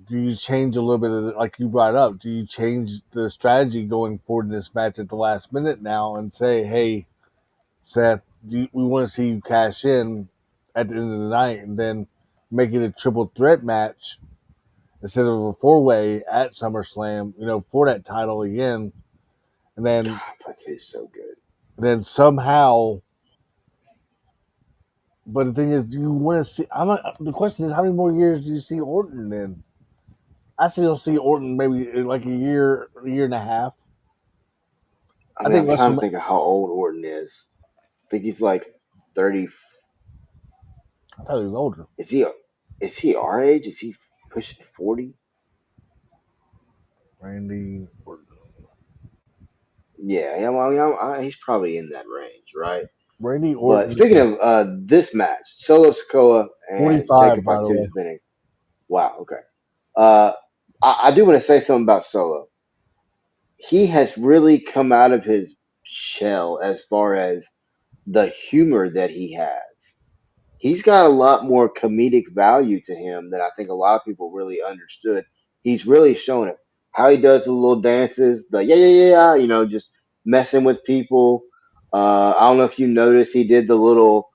do you change a little bit of like you brought up? Do you change the strategy going forward in this match at the last minute now and say, hey, Seth, we want to see you cash in at the end of the night and then make it a triple threat match instead of a four-way at SummerSlam, for that title again. And then, God, that is so good. Somehow, but the thing is, do you want to see? The question is, how many more years do you see Orton in? I still see Orton maybe like a year and a half. I I mean, think I'm trying to WrestleMania. think of how old Orton is. I think he's like 30. I thought he was older. Is he our age? Is he pushing 40? Randy Orton. Yeah, he's probably in that range, right? Randy But Orton, speaking of this match, Solo Sikoa and 45, Jacob by the Fatu way. spinning. Wow, okay. Uh, I do want to say something about Solo. He has really come out of his shell as far as the humor that he has. He's got a lot more comedic value to him than I think a lot of people really understood. He's really shown it. How he does the little dances, the yeah, just messing with people. I don't know if you noticed he did the little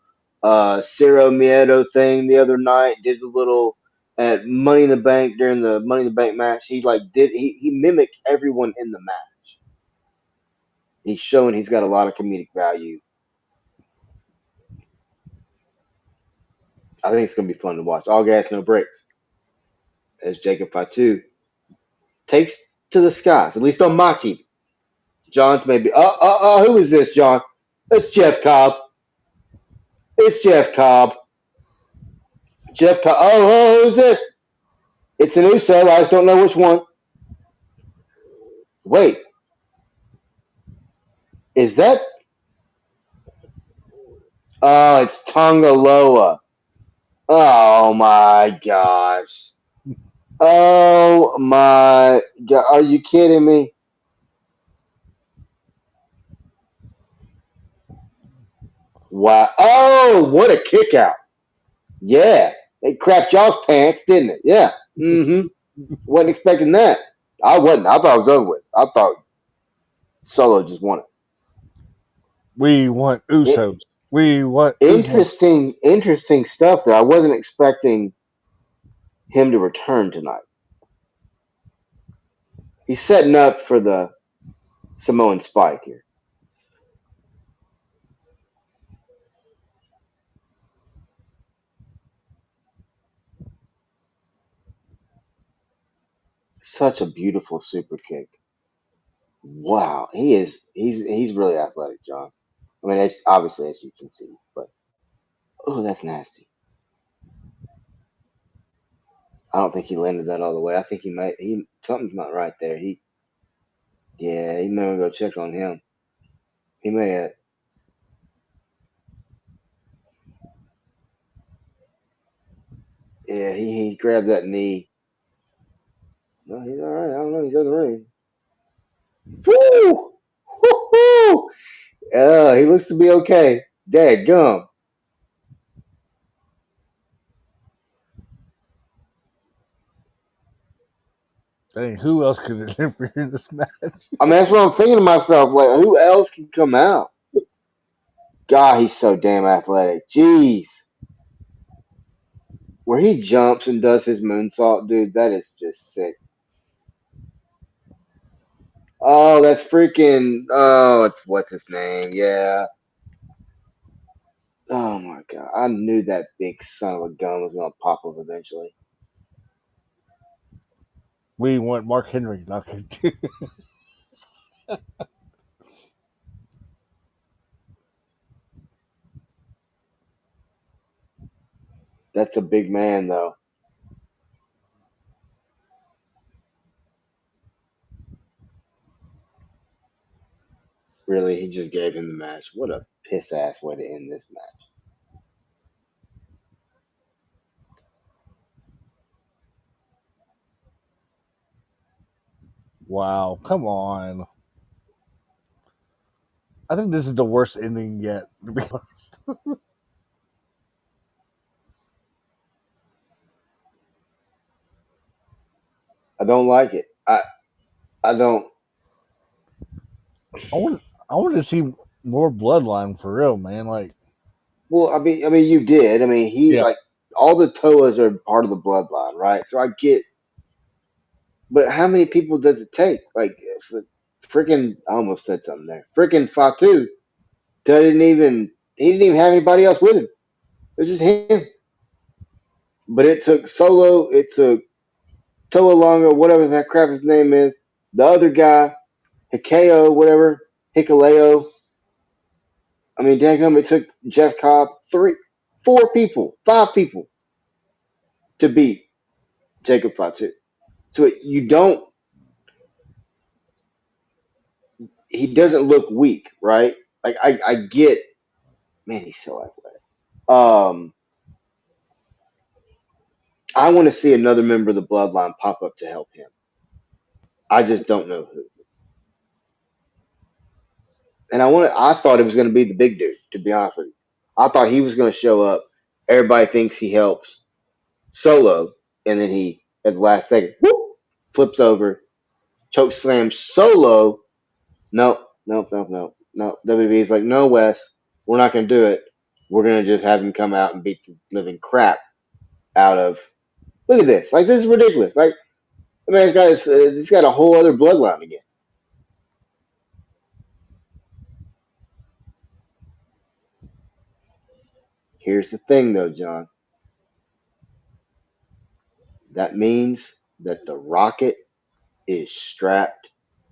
Cero Miedo thing the other night, did the little at Money in the Bank during the Money in the Bank match. He mimicked everyone in the match. He's showing he's got a lot of comedic value. I think it's gonna be fun to watch. All gas, no brakes. As Jacob Fatu takes to the skies, at least on my team. John's maybe. Who is this, John? It's Jeff Cobb. It's Jeff Cobb. Jeff Cobb. Who's this? It's an Uso. I just don't know which one. Wait, is that? Oh, it's Tonga Loa. Oh my gosh. Oh my god. Are you kidding me? Wow. Oh, what a kick out. Yeah. It crapped y'all's pants, didn't it? Yeah. Mm-hmm. Wasn't expecting that. I wasn't. I thought it was over with. I thought Solo just won We want it. Usos. We want Usos. Interesting stuff there. I wasn't expecting him to return tonight. He's setting up for the Samoan Spike here. Such a beautiful super kick. Wow, he's really athletic, John. I mean, obviously as you can see, but oh, that's nasty. I don't think he landed that all the way. I think he might. He something's not right there. He may want to go check on him. He may have. Yeah, he grabbed that knee. No, he's all right. I don't know. He's in the ring. Woo! Woo! He looks to be okay. Dad gum. Dang, who else could interfere in this match? I mean, that's what I'm thinking to myself. Like, who else can come out? God, he's so damn athletic. Jeez. Where he jumps and does his moonsault, dude, that is just sick. Oh, that's freaking. Oh, it's what's his name? Yeah. Oh my god! I knew that big son of a gun was gonna pop up eventually. We want Mark Henry. Not That's a big man, though. Really, he just gave him the match. What a piss ass way to end this match. wow, come on. I think this is the worst ending yet, to be honest. I don't like it. I don't. I want I want to see more bloodline for real, man. Like, Well, I mean, you did. I mean, he yeah, like all the Toas are part of the bloodline, right? So I get, but how many people does it take? Like, if freaking, I almost said something there. Freaking Fatu didn't even. He didn't even have anybody else with him. It was just him. But it took Solo. It took Toa Longa, whatever that crap his name is. The other guy, Hikeo, whatever, Hikaleo. I mean, daggum, it took Jeff Cobb 4 people, 5 people to beat Jacob Fatu. So you don't. He doesn't look weak, right? Like I get, man, he's so athletic. Um, I want to see another member of the bloodline pop up to help him. I just don't know who. And I thought it was going to be the big dude. To be honest with you, I thought he was going to show up. Everybody thinks he helps Solo, and then he at the last second, whoop, flips over, choke slams Solo. Nope, nope, nope, nope, no. WWE's like, no, Wes, we're not going to do it. We're going to just have him come out and beat the living crap out of. Look at this. Like, this is ridiculous. Like, I mean, he's got a whole other bloodline again. Here's the thing, though, John. That means that the rocket is strapped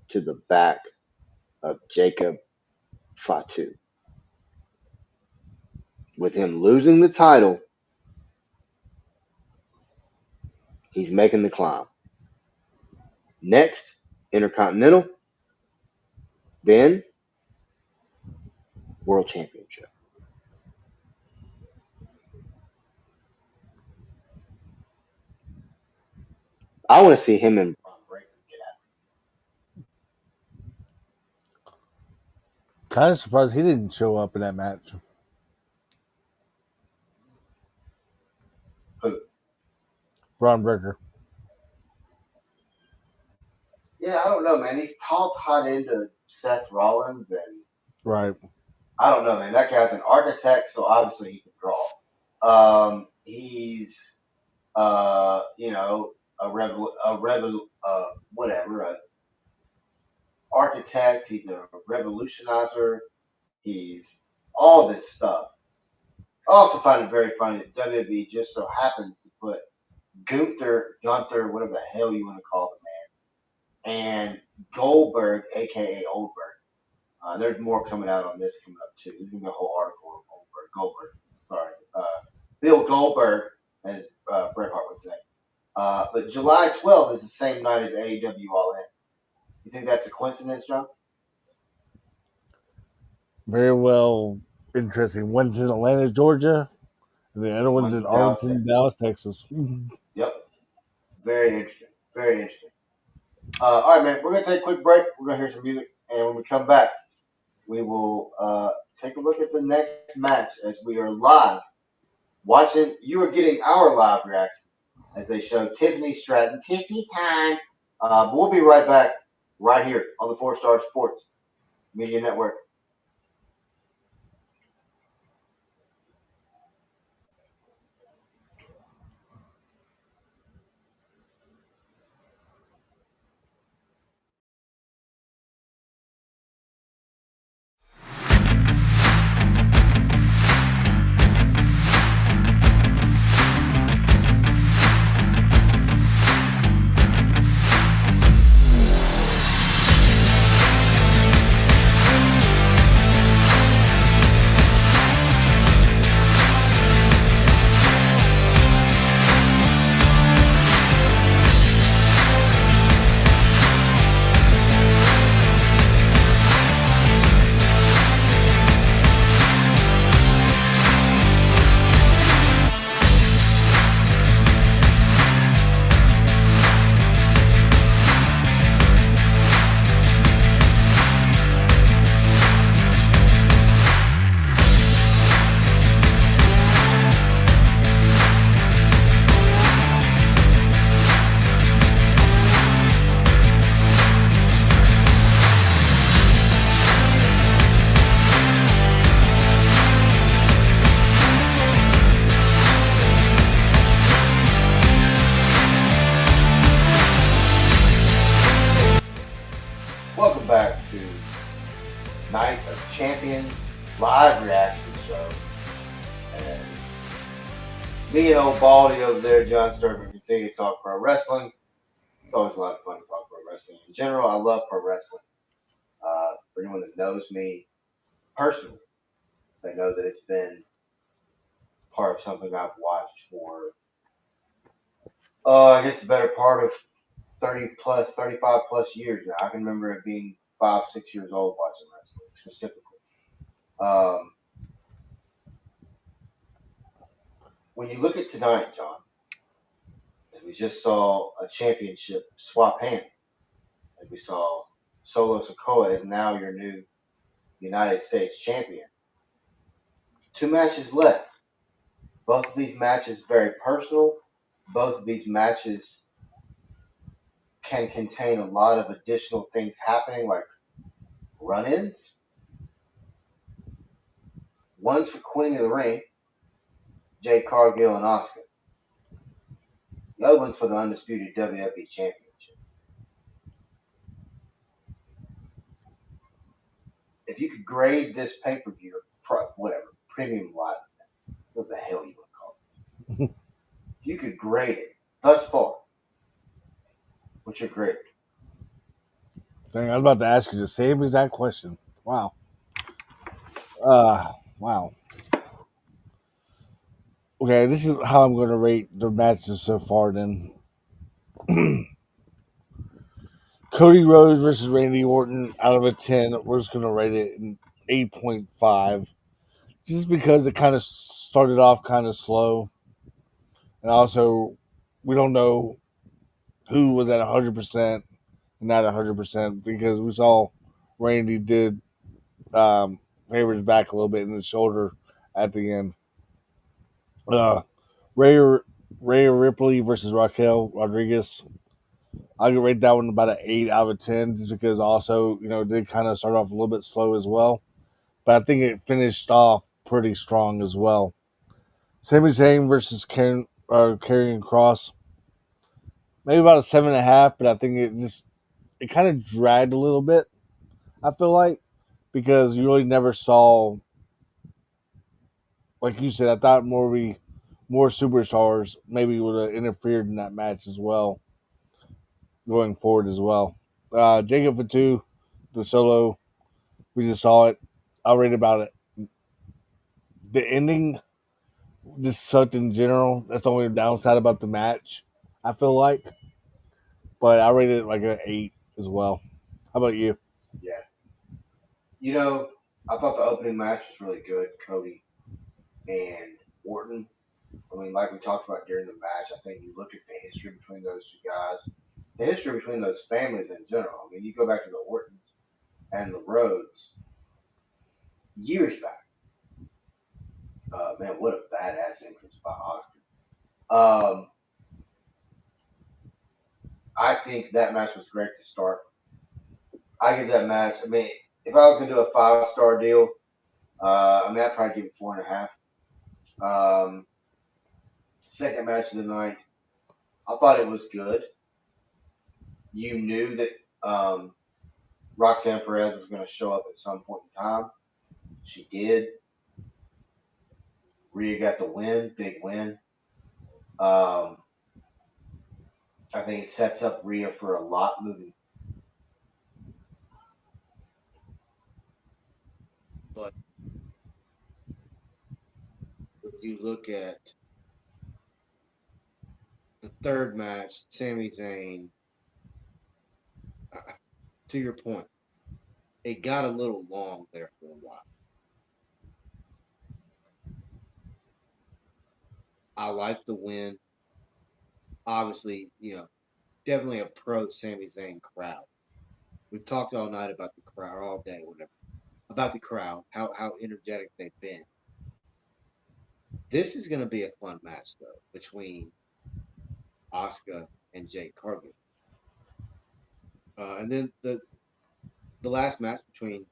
to the back of Jacob Fatu. With him losing the title, he's making the climb. Next, Intercontinental, then World Championship. I want to see him and Braun Breaker get kind of surprised he didn't show up in that match. out. Braun Breaker. Yeah, I don't know, man. He's all tied into Seth Rollins, and Right. I don't know, man. That guy's an architect, so obviously he can draw. He's you know, whatever, a architect. He's a revolutionizer. He's all this stuff. I also find it very funny that WWE just so happens to put Gunther, whatever the hell you want to call the man, and Goldberg, aka Oldberg. There's more coming out on this coming up too. There's gonna be a whole article on Goldberg. Sorry, Bill Goldberg, as Bret Hart would say. But July 12th is the same night as AEW All In. You think that's a coincidence, John? Very well interesting. One's in Atlanta, Georgia, and the other one's One's in in Dallas, Arlington, Texas. Dallas, Texas. Yep. Very interesting. Very interesting. All right, man. We're gonna take a quick break. We're gonna hear some music, and when we come back, we will take a look at the next match as we are live watching. You are getting our live reactions as they show Tiffany Stratton. Tiffany time. But we'll be right back right here on the 4 Star Sports Media Network. live reaction show as me and old Baldy over there, John Sturman, continue to talk pro wrestling. It's always a lot of fun to talk pro wrestling. In general, I love pro wrestling. For anyone that knows me personally, they know that it's been part of something I've watched for, I guess, the better part of 30 plus, 35 plus years now. I can remember it being 5, 6 years old watching wrestling specifically. Um, when you look at tonight, John, we just saw a championship swap hands. Like we saw Solo Sokoa is now your new United States champion. 2 matches left. Both of these matches very personal. Both of these matches can contain a lot of additional things happening, like run-ins. One's for Queen of the Ring, Jade Cargill and Asuka. The other one's for the undisputed WWE Championship. If you could grade this pay-per-view, whatever, premium live, what the hell you want to call it, if you could grade it thus far, what's your grade? Dang, I was about to ask you the same exact question. Wow. Wow. Okay, this is how I'm going to rate the matches so far. Then Cody Rhodes versus Randy Orton out of a 10. We're just going to rate it an 8.5, just because it kind of started off kind of slow, and also we don't know who was at 100% and not 100% because we saw Randy did favor his back a little bit in his shoulder at the end. Uh, Ray Ray Ripley versus Raquel Rodriguez. I could rate that one about an 8 out of 10, just because also it did kind of start off a little bit slow as well, but I think it finished off pretty strong as well. Sami Zayn versus Karrion Cross, maybe about a 7.5, but I think it kind of dragged a little bit. I feel like, because you really never saw, like you said, I thought more superstars maybe would have interfered in that match as well, going forward as well. Jacob Fatu, the solo, we just saw it. I'll read about it. The ending just sucked in general. That's the only downside about the match, I feel like. But I rated it like an 8 as well. How about you? Yeah. You know, I thought the opening match was really good, Cody and Orton. I mean, like we talked about during the match, I think you look at the history between those two guys, the history between those families in general. I mean, you go back to the Ortons and the Rhodes years back. Man, what a badass entrance by Oscar. I think that match was great to start. I give that match. I mean, if I was gonna do a 5 star deal, I mean, I'd probably give it 4.5. Um, Second match of the night, I thought it was good. You knew that Roxanne Perez was going to show up at some point in time. She did. Rhea got the win, big win. Um, I think it sets up Rhea for a lot moving. But if you look at the third match, Sami Zayn, to your point, it got a little long there for a while. I like the win. Obviously, definitely a pro Sami Zayn crowd. We've talked all night about the crowd, all day, whatever, about the crowd, how energetic they've been. This is going to be a fun match, though, between Asuka and Jade Cargill. And then the last match between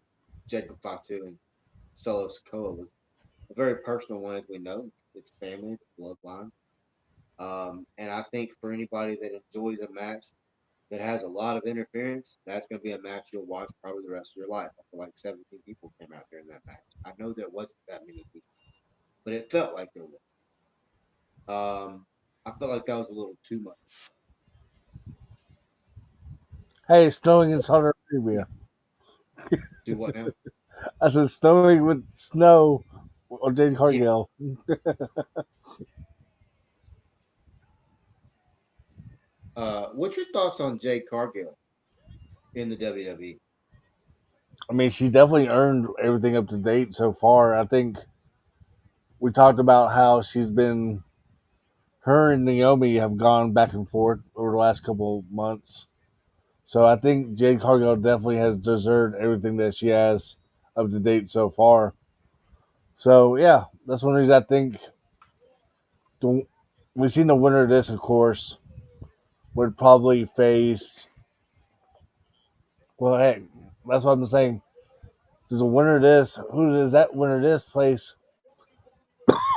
Jacob Fatu and Solo Sikoa was a very personal one, as we know. It's family, it's bloodline. And I think for anybody that enjoys a match that has a lot of interference, that's going to be a match you'll watch probably the rest of your life. I feel like 17 people came out during that match. I know there wasn't that many people, but it felt like there was. I felt like that was a little too much. Hey, it's snowing in Saudi Arabia. Do what now? I said snowing with snow on Jade Yeah. Cargill. What's your thoughts on Jade Cargill in the WWE? I mean, she's definitely earned everything up to date so far. I think we talked about how she's been, her and Naomi have gone back and forth over the last couple of months. So I think Jade Cargill definitely has deserved everything that she has up to date so far. So yeah, that's one reason I think the, we've seen the winner of this, of course, would probably face. Well, hey, that's what I'm saying. There's a winner of this. Who does that winner of this place?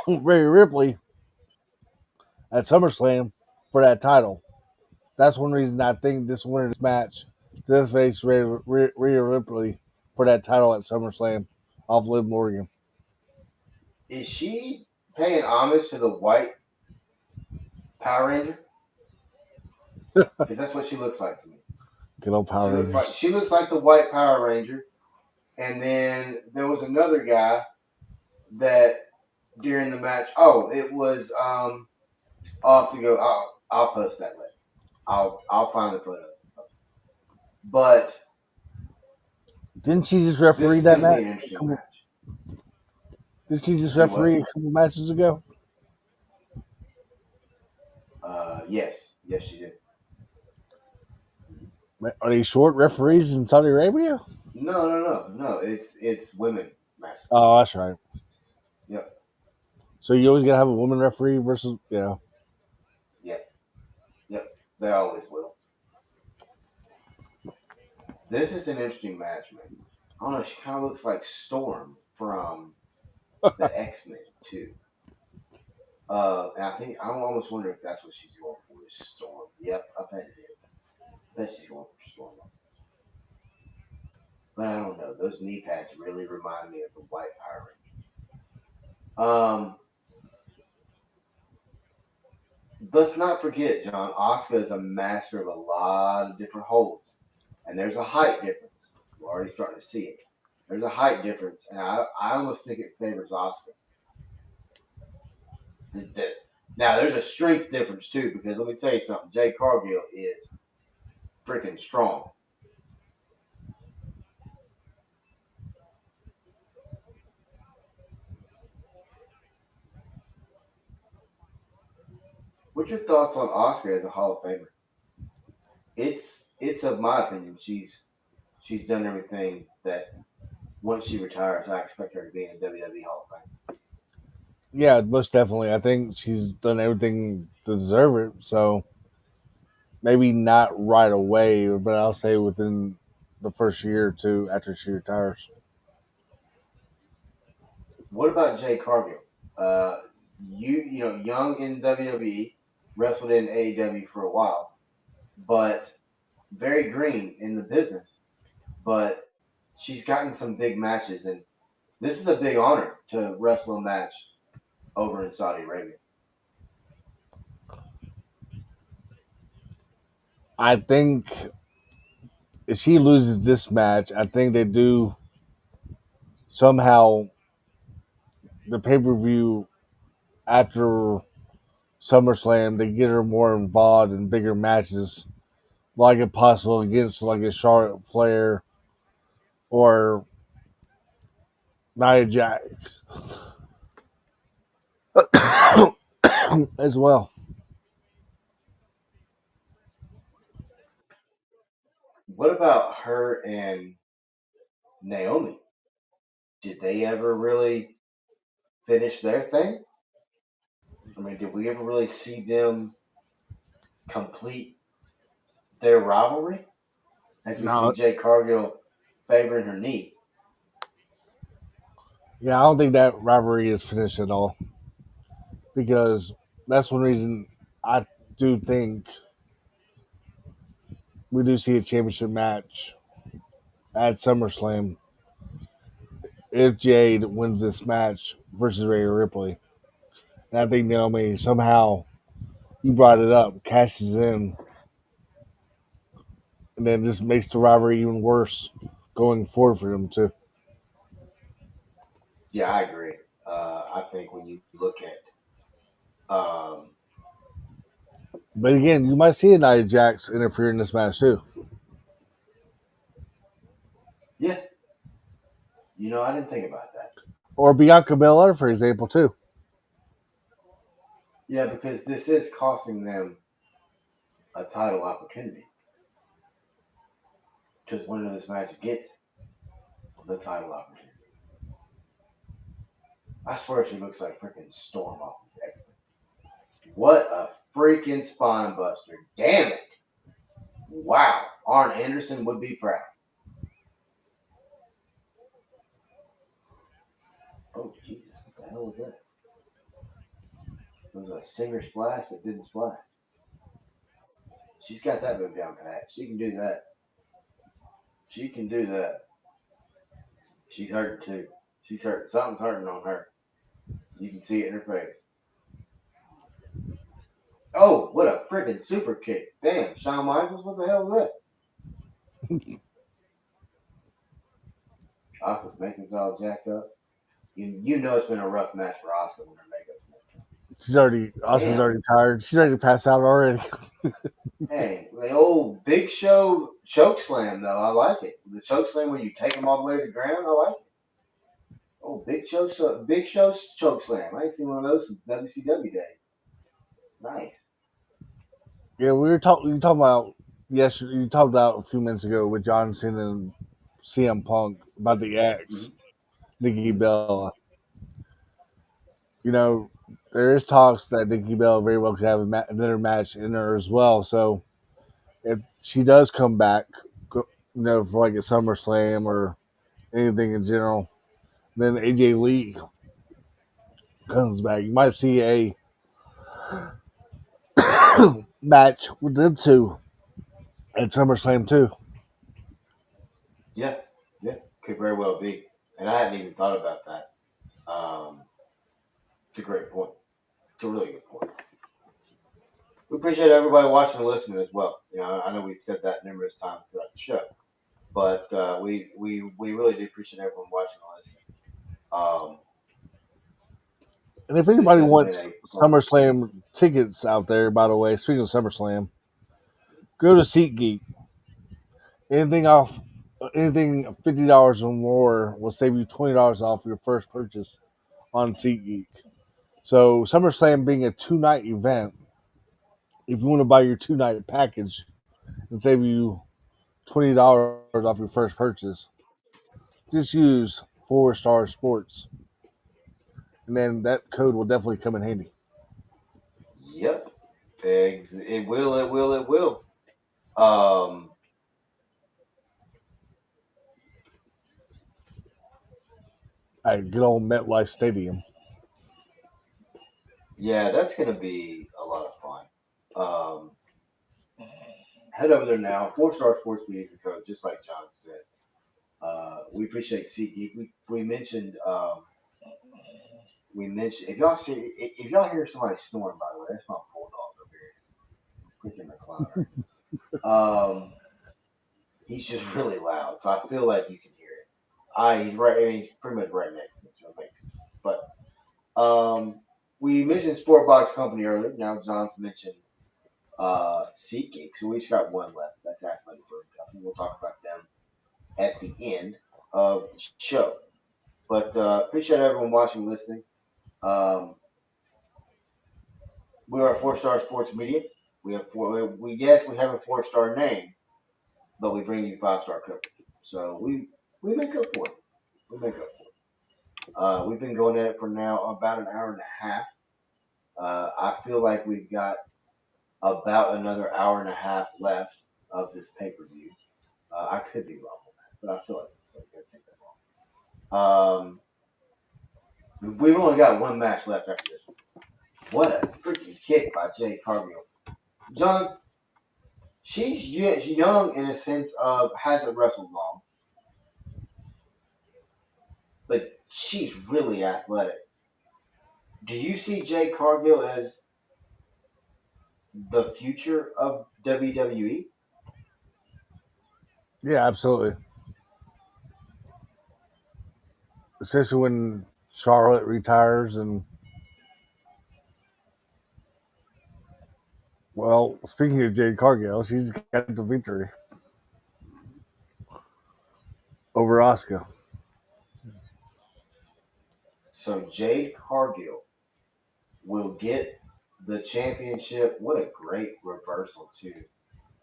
Rhea Ripley at SummerSlam for that title. That's one reason I think this winner of this match to face Rhea Ripley for that title at SummerSlam off Liv Morgan. Is she paying homage to the white Power Ranger? Because that's what she looks like to me. Good old She Power looks like Rangers. she looks like the white Power Ranger. And then there was another guy that during the match. Oh, it was. I'll have to go. I'll post that later. I'll find the photos. But Didn't she just this referee is that going to be match? an interesting match. Did she just Do referee what? a couple matches ago? Yes, yes, she did. Are they short referees in Saudi Arabia? No, no, no, no. It's women's match. Oh, that's right. Yep, So you always gotta have a woman referee versus yep, yep. They always will. This is an interesting match, man. I don't know. She kind of looks like Storm from the X Men too. And I almost wonder if that's what she's going for is Storm. Yep, I bet it is. I bet she's going for Storm. But I don't know. Those knee pads really remind me of the White Power Ranger. Let's not forget, John. Asuka is a master of a lot of different holds, and there's a height difference. We're already starting to see it. There's a height difference, and I almost think it favors Asuka. Now, there's a strength difference too, because let me tell you something. Jay Cargill is freaking strong. What's your thoughts on Asuka as a Hall of Famer? It's of my opinion, she's done everything that once she retires, I expect her to be in the WWE Hall of Fame. yeah, most definitely. I think she's done everything to deserve it. So maybe not right away, but I'll say within the first year or two after she retires. What about Jay Cargill? Uh, young in WWE, wrestled in AEW for a while, but very green in the business. But she's gotten some big matches, and this is a big honor to wrestle a match over in Saudi Arabia. I think if she loses this match, I think they do somehow the pay per view after SummerSlam. They get her more involved in bigger matches, like if possible against like a Charlotte Flair or Nia Jax as well. What about her and Naomi? Did they ever really finish their thing? I mean, did we ever really see them complete their rivalry? As we see No, Jay Cargill favoring her knee. yeah, I don't think that rivalry is finished at all because that's one reason I do think we do see a championship match at SummerSlam if Jade wins this match versus Rhea Ripley. And I think Naomi somehow, you brought it up, cashes in and then just makes the rivalry even worse going forward for them too. Yeah, I agree. I think when you look at, But again, you might see a Nia Jax interfere in this match too. yeah, I didn't think about that. Or Bianca Belair, for example, too. Yeah, because this is costing them a title opportunity. Because winner of this match gets the title opportunity. I swear she looks like freaking Storm off of X-Men. What a freaking spine buster. Damn it. Wow. Arn Anderson would be proud. Oh, Jesus. What the hell was that? It was a singer splash that didn't splash. She's got that move down pat. She can do that. She can do that. She's hurting too. She's hurt. Something's hurting on her. You can see it in her face. Oh, what a freaking super kick. Damn, Shawn Michaels, what the hell was that? Asuka's making all jacked up. You know it's been a rough match for Asuka when her makeup's messed Austin's up. already tired. She's ready to pass out already. Damn. Hey, the old Big Show choke slam though, I like it. The choke slam where you take them all the way to the ground, I like it. Oh, Big Show's choke slam. I ain't seen one of those since WCW days. Nice. Yeah, we were talking. You talking about yesterday? You talked about a few minutes ago with Johnson and CM Punk about the ex Mm-hmm. Nikki Mm-hmm. Bella. You know, there is talks that Nikki Bella very well could have another match in her as well. So if she does come back, for like a SummerSlam or anything in general, then AJ Lee comes back. You might see a match with them two at SummerSlam too. Yeah, yeah, could very well be. And I hadn't even thought about that. It's a great point. It's a really good point. We appreciate everybody watching and listening as well. I know we've said that numerous times throughout the show, but we really do appreciate everyone watching and listening. And if This anybody has been wants a fun. SummerSlam tickets out there, by the way, speaking of SummerSlam, go to SeatGeek. Anything off, anything $50 or more will save you $20 off your first purchase on SeatGeek. So SummerSlam being a 2 night event, if you want to buy your 2 night package and save you $20 off your first purchase, just use 4 Star Sports, and then that code will definitely come in handy. Yep, it will. It will. It will. Um, At good old MetLife Stadium. yeah, that's gonna be a lot of fun. Um, Head over there now. 4 Star Sports Media is the code, just like John said. We appreciate SeatGeek. We mentioned if y'all hear somebody snoring, by the way, that's my bulldog over here. He's freaking recliner. He's just really loud, so I feel like you can hear it. He's right. I mean, he's pretty much right next to me, so it makes sense. But we mentioned Sport Box Company earlier. Now John's mentioned SeatGeek, so we just got one left. That's Athletic Brewing Company. We'll talk about them at the end of the show. But appreciate everyone watching and listening. Um, we are 4 Star Sports Media. We have we have a 4 star name, but we bring you 5 star coverage. So we make up for it. We make up for it. We've been going at it for now about an hour and a half. I feel like we've got about another hour and a half left of this pay per view. I could be wrong on that, but I feel like it's going to take that long. We've only got one match left after this one. What a freaking kick by Jay Cargill. John, she's young in a sense of hasn't wrestled long, but she's really athletic. Do you see Jade Cargill as the future of WWE? Yeah, absolutely. Especially when Charlotte retires, and well, speaking of Jade Cargill, she's got the victory over Asuka. So Jade Cargill will get the championship. What a great reversal too.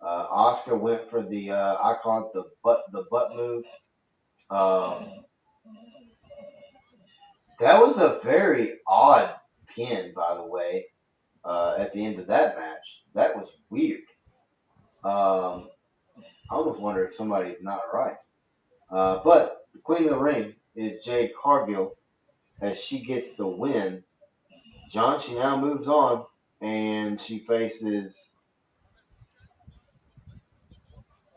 Oscar went for the I call it the butt move. Um, that was a very odd pin, by the way. At the end of that match, that was weird. Um, I almost wonder if somebody's not right. But the Queen of the Ring is Jade Cargill as she gets the win. John, she now moves on and she faces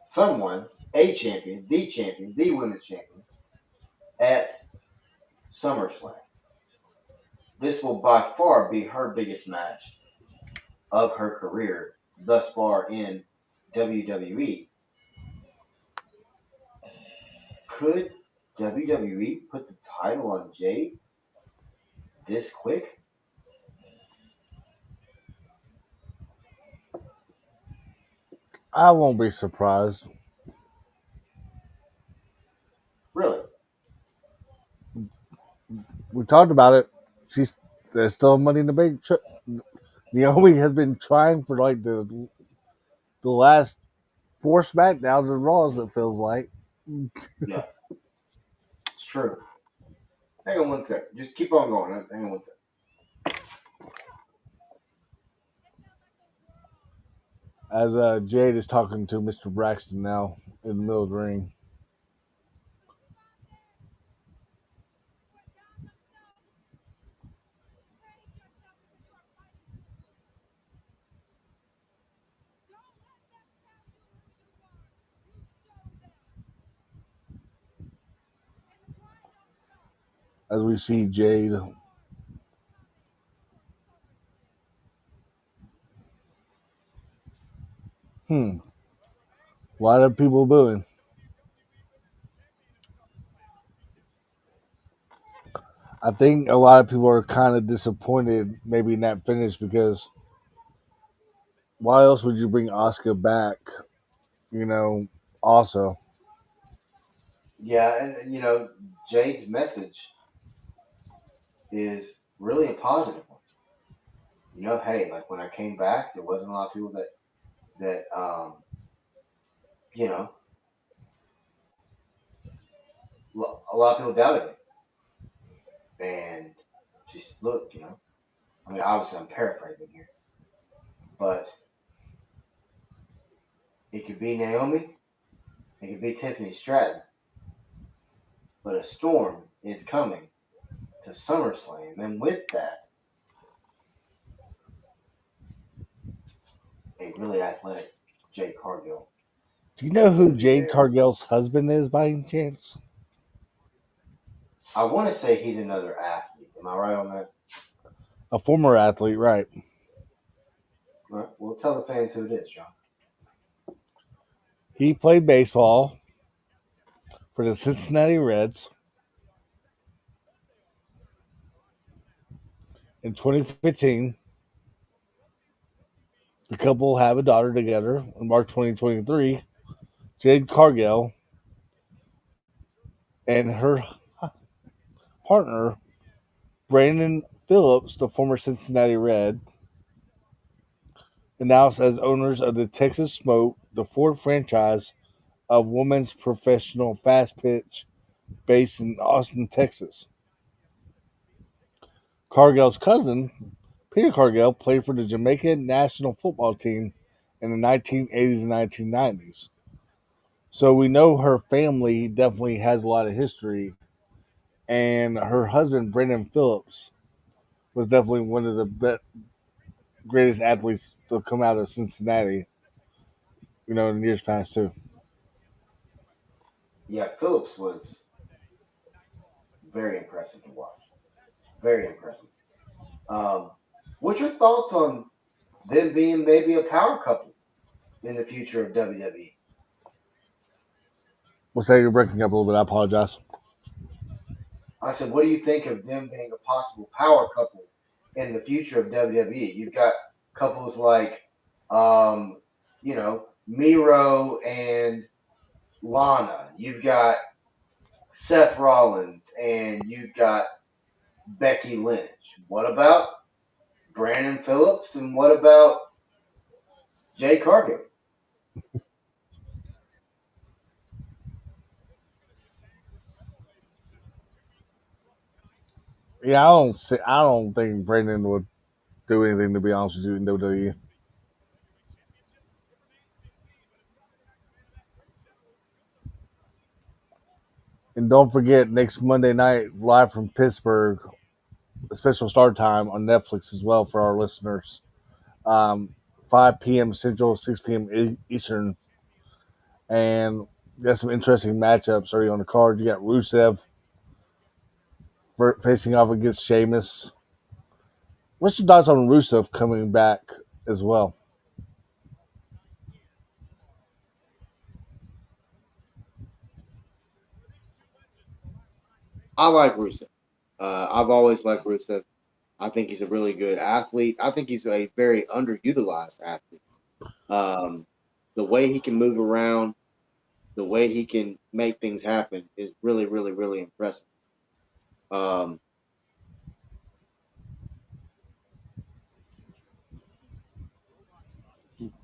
someone, champion, the women's champion at SummerSlam. This will by far be her biggest match of her career thus far in WWE. Could WWE put the title on Jade this quick? I won't be surprised. Really? We talked about it. She's There's still money in the bank. Naomi has been trying for like the last four SmackDowns and Raws. It feels like. Yeah, it's true. Hang on one second. Just keep on going. Hang on one second. As Jade is talking to Mr. Braxton now in the middle of the ring. As we see Jade. Hmm. A lot of people booing. I think a lot of people are kind of disappointed, maybe in that finish, because why else would you bring Oscar back? You know, also. Yeah, and Jade's message is really a positive one. Hey, like when I came back, there wasn't a lot of people that you know, a lot of people doubted me, and just look, I mean, obviously I'm paraphrasing here, but it could be Naomi, it could be Tiffany Stratton, but a storm is coming to SummerSlam, and with that, a really athletic Jade Cargill Do you know is going who to be Jade there. Cargill's husband is by any chance? I want to say he's another athlete. Am I right on that? A former athlete, right? All right. Well, tell the fans who it is, John. He played baseball for the Cincinnati Reds in 2015. The couple have a daughter together in March 2023. Jade Cargill and her partner, Brandon Phillips, the former Cincinnati Red, announced as owners of the Texas Smoke, the Ford franchise of women's professional fast pitch based in Austin, Texas. Cargill's cousin, Peter Cargill, played for the Jamaican national football team in the 1980s and 1990s. So we know her family definitely has a lot of history. And her husband, Brandon Phillips, was definitely one of the greatest athletes to come out of Cincinnati. in years past too. Yeah, Phillips was very impressive to watch. Very impressive. Um, what's your thoughts on them being maybe a power couple in the future of WWE? We'll say you're breaking up a little bit. I apologize. I said, what do you think of them being a possible power couple in the future of WWE? You've got couples like, um, Miro and Lana. You've got Seth Rollins, and you've got Becky Lynch. What about Brandon Phillips, and what about Jay Cargill? Yeah, I don't see. I don't think Brandon would do anything to be honest with you in WWE. And don't forget next Monday night, live from Pittsburgh, a special start time on Netflix as well for our listeners. Um, 5 p.m. Central, 6 p.m. Eastern, and got some interesting matchups already on the card. You got Rusev facing off against Sheamus. What's your thoughts on Rusev coming back as well? I like Rusev. I've always liked Rusev. I think he's a really good athlete. I think he's a very underutilized athlete. Um, the way he can move around, the way he can make things happen is really, really, really impressive. Um,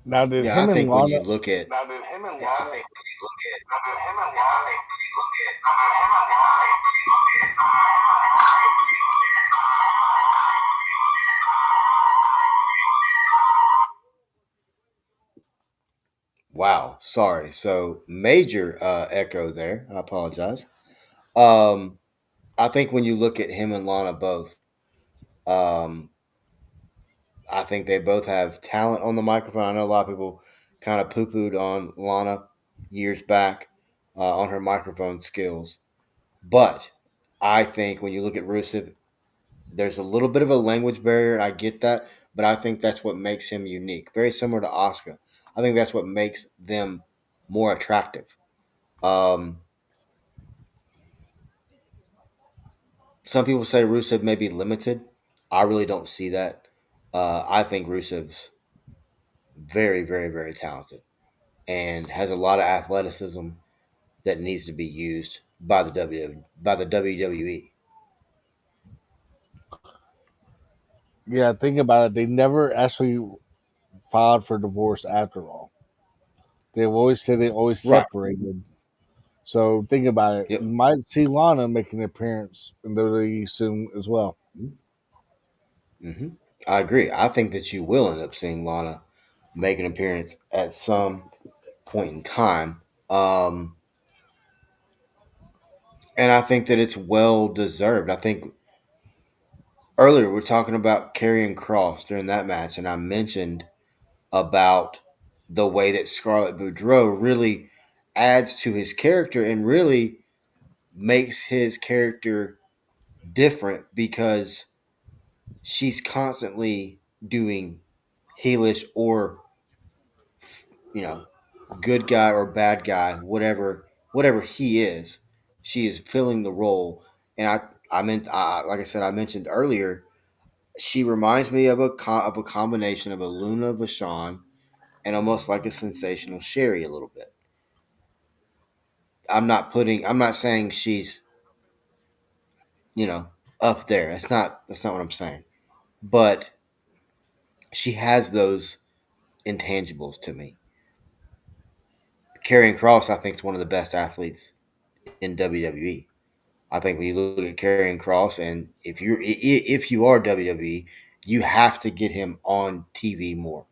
Now, did Yeah, I him and think when Lana? you look at wow, sorry. So major echo there. I apologize. Um, I think when you look at him and Lana both, um, I think they both have talent on the microphone. I know a lot of people kind of poo pooed on Lana years back on her microphone skills. But I think when you look at Rusev, there's a little bit of a language barrier. I get that. But I think that's what makes him unique. Very similar to Oscar. I think that's what makes them more attractive. Um, some people say Rusev may be limited. I really don't see that. I think Rusev's very, very, very talented and has a lot of athleticism that needs to be used by the WWE. Yeah, think about it. They never actually filed for divorce after all. They've always said they always Right. separated. So think about it. You Yep. might see Lana make an appearance in WWE soon as well. hmm I agree. I think that you will end up seeing Lana make an appearance at some point in time. Um, and I think that it's well deserved. I think earlier we are talking about Karrion Cross during that match, and I mentioned about the way that Scarlett Boudreaux really adds to his character and really makes his character different because she's constantly doing heelish or you know good guy or bad guy, whatever he is, she is filling the role. And I meant like I said, I mentioned earlier, she reminds me of a combination of a Luna Vachon and almost like a sensational Sherry a little bit. I'm not saying she's you know up there. That's not what I'm saying. But she has those intangibles to me. Karrion Cross, I think, is one of the best athletes in WWE. I think when you look at Karrion Cross, and if you are WWE, you have to get him on TV more.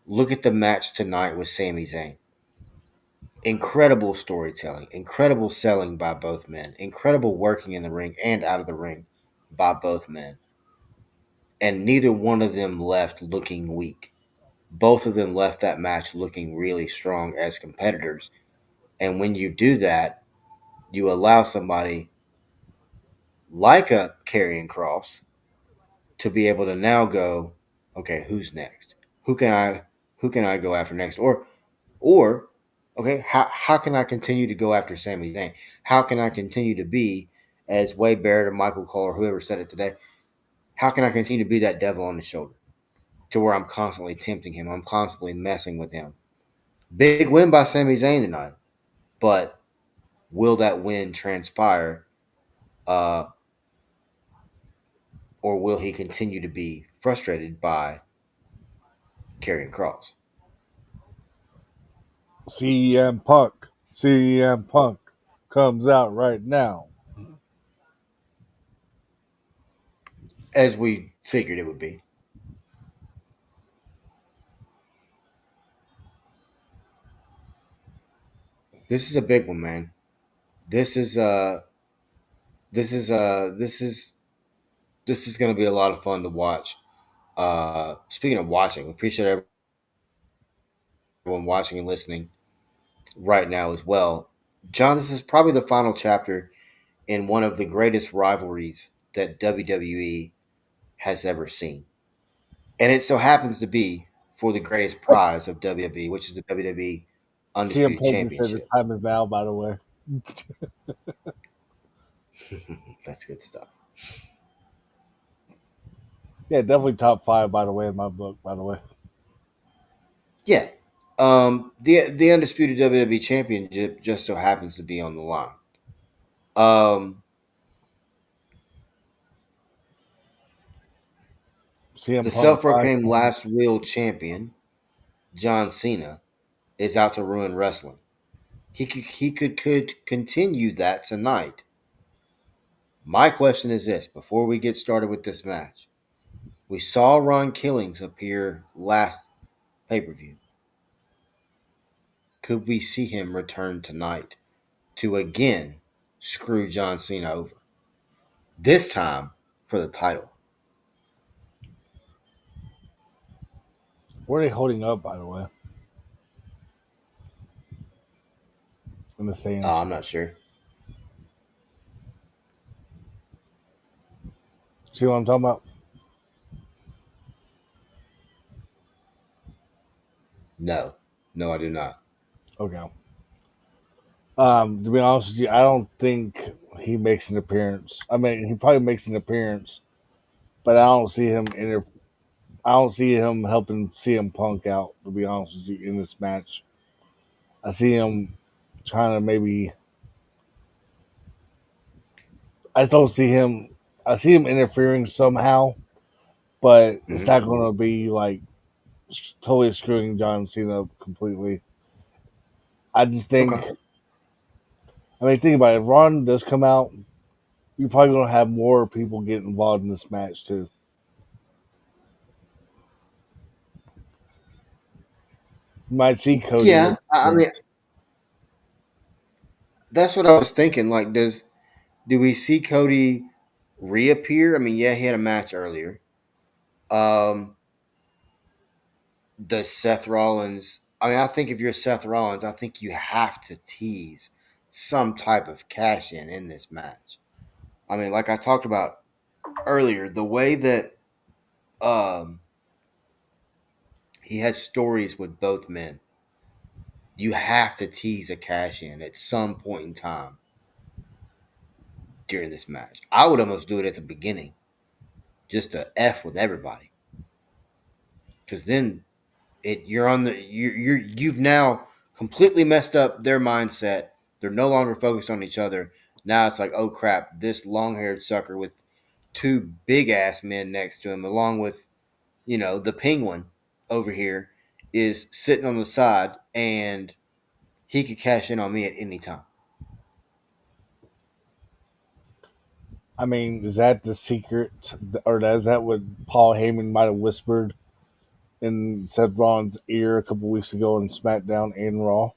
Look at the match tonight with Sami Zayn. Incredible storytelling, incredible selling by both men, incredible working in the ring and out of the ring by both men, and neither one of them left looking weak. both of them left that match looking really strong as competitors. And when you do that, you allow somebody like a Karrion Cross to be able to now go, okay, who's next? Who can I who can I go after next? Or okay, how can I continue to go after Sami Zayn? How can I continue to be, as Wade Barrett or Michael Cole or whoever said it today, how can I continue to be that devil on the shoulder to where I'm constantly tempting him? I'm constantly messing with him. Big win by Sami Zayn tonight, but will that win transpire, uh, or will he continue to be frustrated by Karrion Cross? CM Punk. CM Punk comes out right now. As we figured it would be. This is a big one, man. This is this is this is this is going to be a lot of fun to watch. Speaking of watching, appreciate everyone watching and listening right now as well. John, this is probably the final chapter in one of the greatest rivalries that WWE has ever seen. And it so happens to be for the greatest prize of WWE, which is the WWE CM Undisputed Punk just said the Championship. time is now, by the way. That's good stuff. Yeah, definitely top five, by the way, in my book, by the way. Yeah. The undisputed WWE championship just so happens to be on the line. Um, CM the Punk five. self-proclaimed last real champion, John Cena, is out to ruin wrestling. He could continue that tonight. My question is this: before we get started with this match, we saw Ron Killings appear last pay-per-view. Could we see him return tonight to again screw John Cena over? This time for the title. Where are they holding up, by the way, in the stands? I'm not sure. See what I'm talking about? No, no, I do not. Okay. To be honest with you, I don't think he makes an appearance. I mean, he probably makes an appearance, but I don't see him helping CM Punk out. To be honest with you, in this match, I see him trying to maybe. I just don't see him. I see him interfering somehow, but it's Hmm. not going to be like totally screwing John Cena up completely. I just think. Okay. I mean, think about it. If Ron does come out, you're probably going to have more people get involved in this match too. You might see Cody make Yeah, an I mean appearance. that's what I was thinking. Like, do we see Cody reappear? I mean, yeah, he had a match earlier. Um, does Seth Rollins? I mean, I think if you're Seth Rollins, I think you have to tease some type of cash in this match. I mean, like I talked about earlier, the way that um, he had stories with both men, you have to tease a cash in at some point in time during this match. I would almost do it at the beginning, just to f with everybody, because then you're on the you've now completely messed up their mindset. They're no longer focused on each other. Now it's like, oh crap, this long haired sucker with two big ass men next to him, along with the penguin over here, is sitting on the side, and he could cash in on me at any time. I mean, is that the secret, or is that what Paul Heyman might have whispered in Seth Rollins' ear a couple weeks ago on SmackDown and Raw?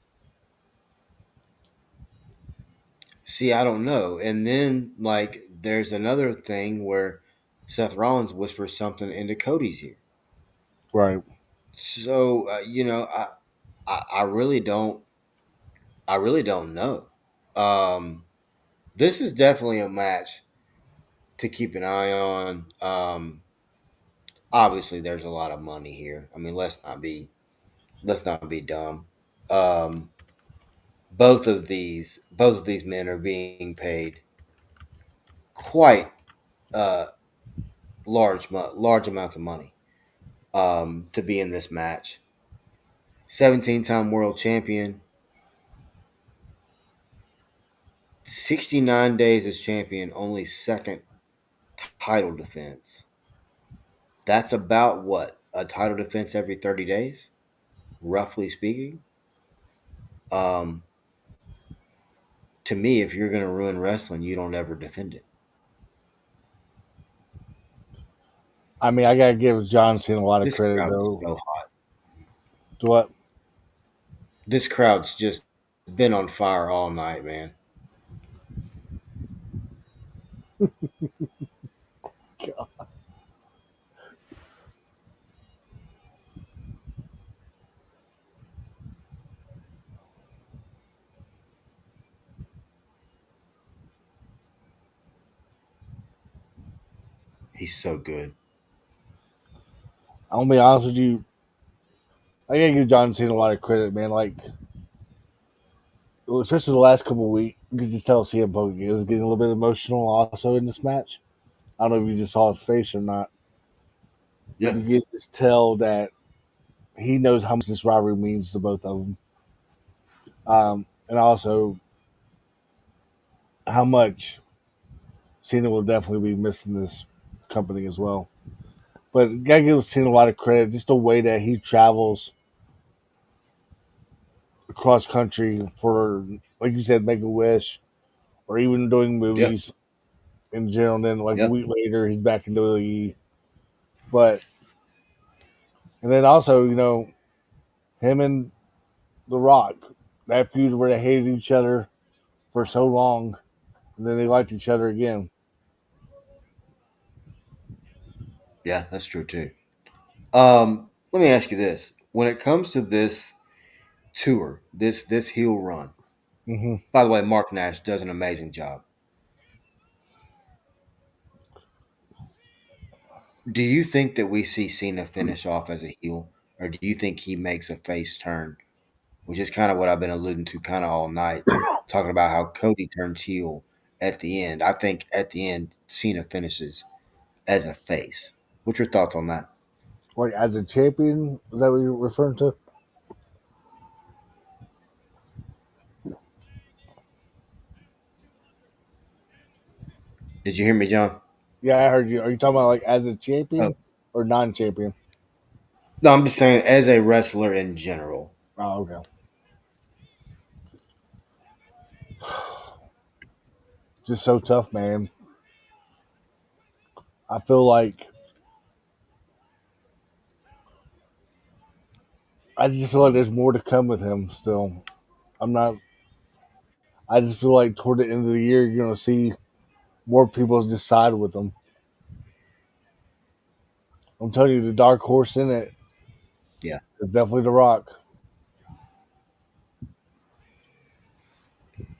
See, I don't know. And then like there's another thing where Seth Rollins whispers something into Cody's ear. Right. So I really don't. I really don't know. Um, this is definitely a match to keep an eye on. Obviously, there's a lot of money here. I mean, let's not be dumb. Um, both of these men are being paid quite uh, large amounts of money to be in this match. 17-time world champion, 69 days as champion, only second title defense. That's about what? A title defense every 30 days, roughly speaking. Um, to me, if you're going to ruin wrestling, you don't ever defend it. I mean, I gotta give John Cena a lot of This credit crowd is though. so hot. To what? This crowd's just been on fire all night, man. He's so good. I'm gonna be honest with you. I gotta give John Cena a lot of credit, man. Like, well, especially the last couple of weeks, you could just tell CM Punk is getting a little bit emotional also in this match. I don't know if you just saw his face or not, but Yeah, you can just tell that he knows how much this rivalry means to both of them, and also how much Cena will definitely be missing this company as well. But gotta give Cena a lot of credit, just the way that he travels across country for, like you said, Make a Wish, or even doing yeah, movies in general. And then, like a yeah, week later, he's back in WWE. But and then also, him and The Rock, that feud where they hated each other for so long, and then they liked each other again. yeah. That's true too. Let me ask you this: when it comes to this tour, this heel run. Hmm. By the way, Mark Nash does an amazing job. Do you think that we see Cena finish off as a heel, or do you think he makes a face turn, which is kind of what I've been alluding to kind of all night, talking about how Cody turns heel at the end. I think at the end, Cena finishes as a face. What's your thoughts on that? Like as a champion, is that what you're referring to? Did you hear me, John? Yeah, I heard you. Are you talking about like as a Oh, champion or non-champion? no, I'm just saying as a wrestler in general. Oh, okay. Just so tough, man. I feel like I just feel like there's more to come with him still. I'm not. I just feel like toward the end of the year, you're gonna see more people decide with him. I'm telling you, the dark horse in it Yeah. is definitely The Rock.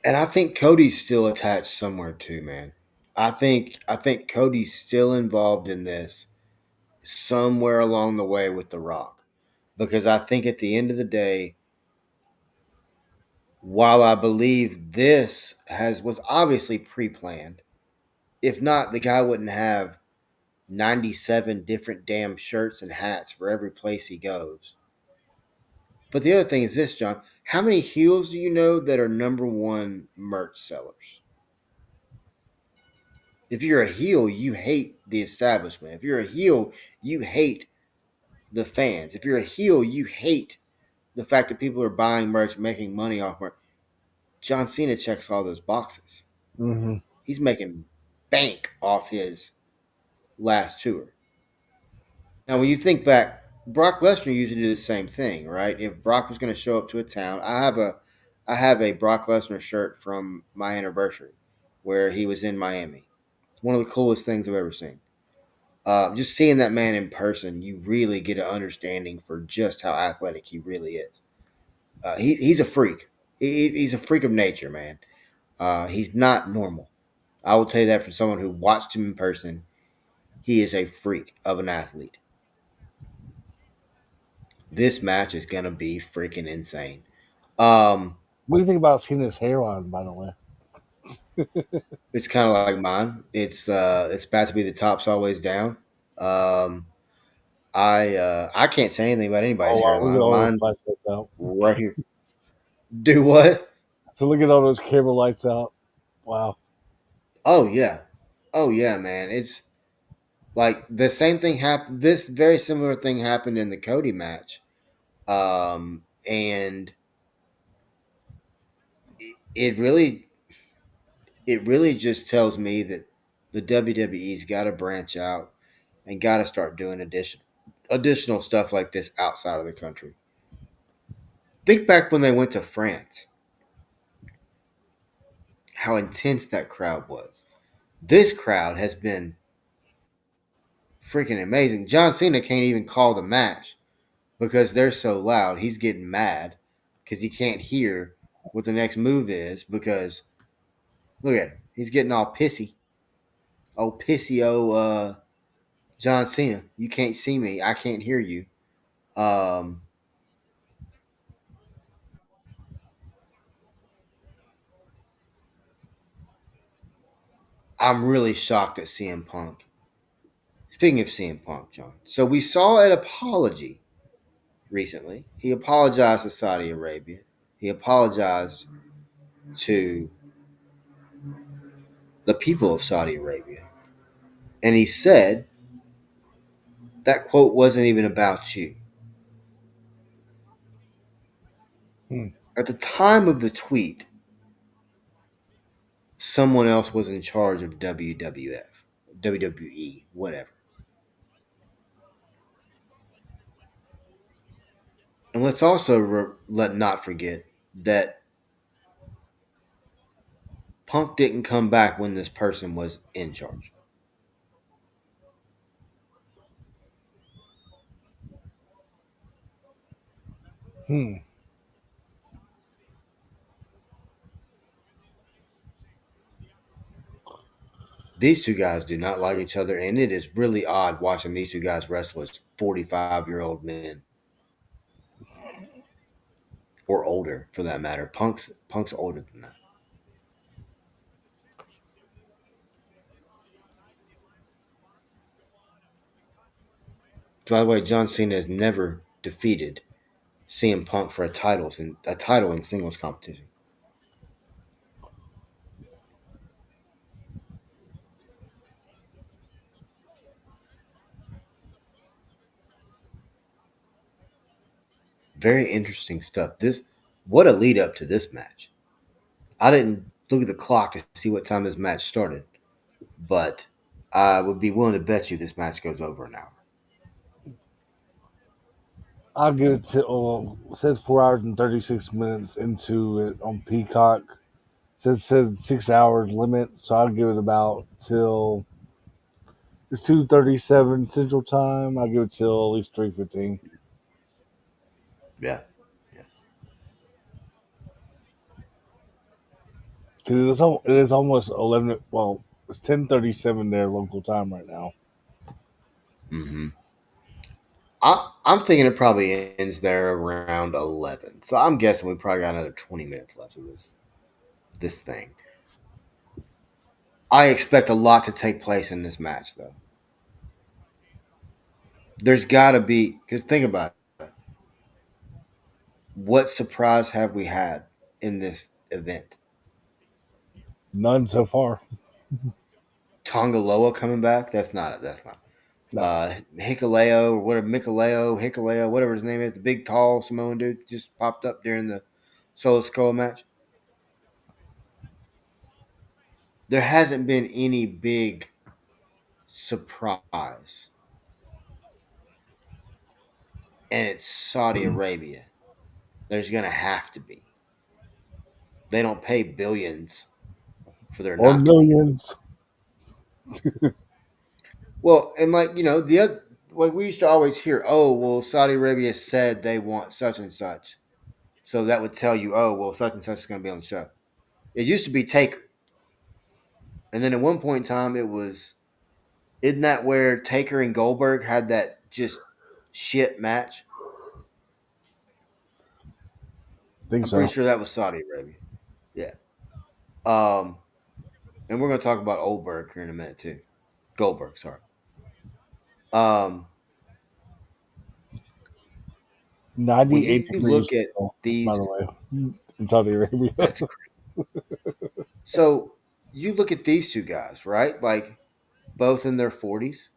And I think Cody's still attached somewhere too, man. I think Cody's still involved in this somewhere along the way with The Rock. Because I think at the end of the day, while I believe this has was obviously pre-planned, if not, the guy wouldn't have 97 different damn shirts and hats for every place he goes. But the other thing is this, John. How many heels do you know that are number one merch sellers? If you're a heel, you hate the establishment. If you're a heel, you hate the fans. If you're a heel, you hate the fact that people are buying merch, making money off merch. John Cena checks all those boxes. Hmm. He's making bank off his last tour. Now, when you think back, Brock Lesnar used to do the same thing, right? If Brock was going to show up to a town, I have a Brock Lesnar shirt from my anniversary where he was in Miami. One of the coolest things I've ever seen. Just seeing that man in person, you really get an understanding for just how athletic he really is. He's a freak. He's a freak of nature, man. He's not normal. I will tell you that from someone who watched him in person. He is a freak of an athlete. This match is gonna be freaking insane. Um, What do you think about seeing his hairline, by the way? it's kind of like mine. It's about to be the top's always down. Um, I can't say anything about Oh, anybody's wow. Look at hairline. all those Mine's flashlights out. right here. Do what? So look at all those camera lights out. Wow. Oh yeah, oh yeah, man. It's like the same thing happened. This very similar thing happened in the Cody match, and it really it really just tells me that the WWE's got to branch out and got to start doing additional stuff like this outside of the country. Think back when they went to France, how intense that crowd was. This crowd has been freaking amazing. John Cena can't even call the match because they're so loud. He's getting mad because he can't hear what the next move is because look at him. He's getting all pissy. Oh, pissy, John Cena. You can't see me. I can't hear you. Um, I'm really shocked at CM Punk. Speaking of CM Punk, John. So we saw an apology recently. He apologized to Saudi Arabia. He apologized to the people of Saudi Arabia. And he said that quote wasn't even about you. Hmm. At the time of the tweet, someone else was in charge of WWF, WWE, whatever. And let's also let not forget that Punk didn't come back when this person was in charge. Hmm. These two guys do not like each other, and it is really odd watching these two guys wrestle as 45-year-old men or older, for that matter. Punk's older than that. By the way, John Cena has never defeated CM Punk for a title in singles competition. Very interesting stuff. This what a lead up to this match. I didn't look at the clock to see what time this match started, but I would be willing to bet you this match goes over an hour. I'll give it to, it says 4 hours and 36 minutes into it on Peacock. Says 6 hours limit, so I'll give it about till it's 2:37 Central Time. I'll give it till at least 3:15 Yeah. because it is almost 11. Well, it's 10:37 their local time right now. Mm-hmm. I'm thinking it probably ends there around 11. So I'm guessing we probably got another 20 minutes left of this thing. I expect a lot to take place in this match, though. There's got to be because think about it. What surprise have we had in this event? None so far. Tongaloa coming back? That's not it. That's not. No, Hikuleo or whatever Hikuleo, whatever his name is, the big tall Samoan dude just popped up during the Solo Skull match. There hasn't been any big surprise, and it's Saudi Arabia. There's gonna have to be. They don't pay billions for there or not to be. millions. Well, and like the other, like we used to always hear, oh well, Saudi Arabia said they want such and such, so that would tell you, oh well, such and such is going to be on the show. It used to be Taker, and then at one point in time, it was. Isn't that where Taker and Goldberg had that just shit match? I think I'm pretty so. sure that was Saudi Arabia. Yeah. Um, and we're going to talk about Oldberg here in a minute too. Goldberg, sorry. Um, when 98 you look degrees, at by these, the way, in Saudi Arabia. that's so. You look at these two guys, right? Like both in their 40s,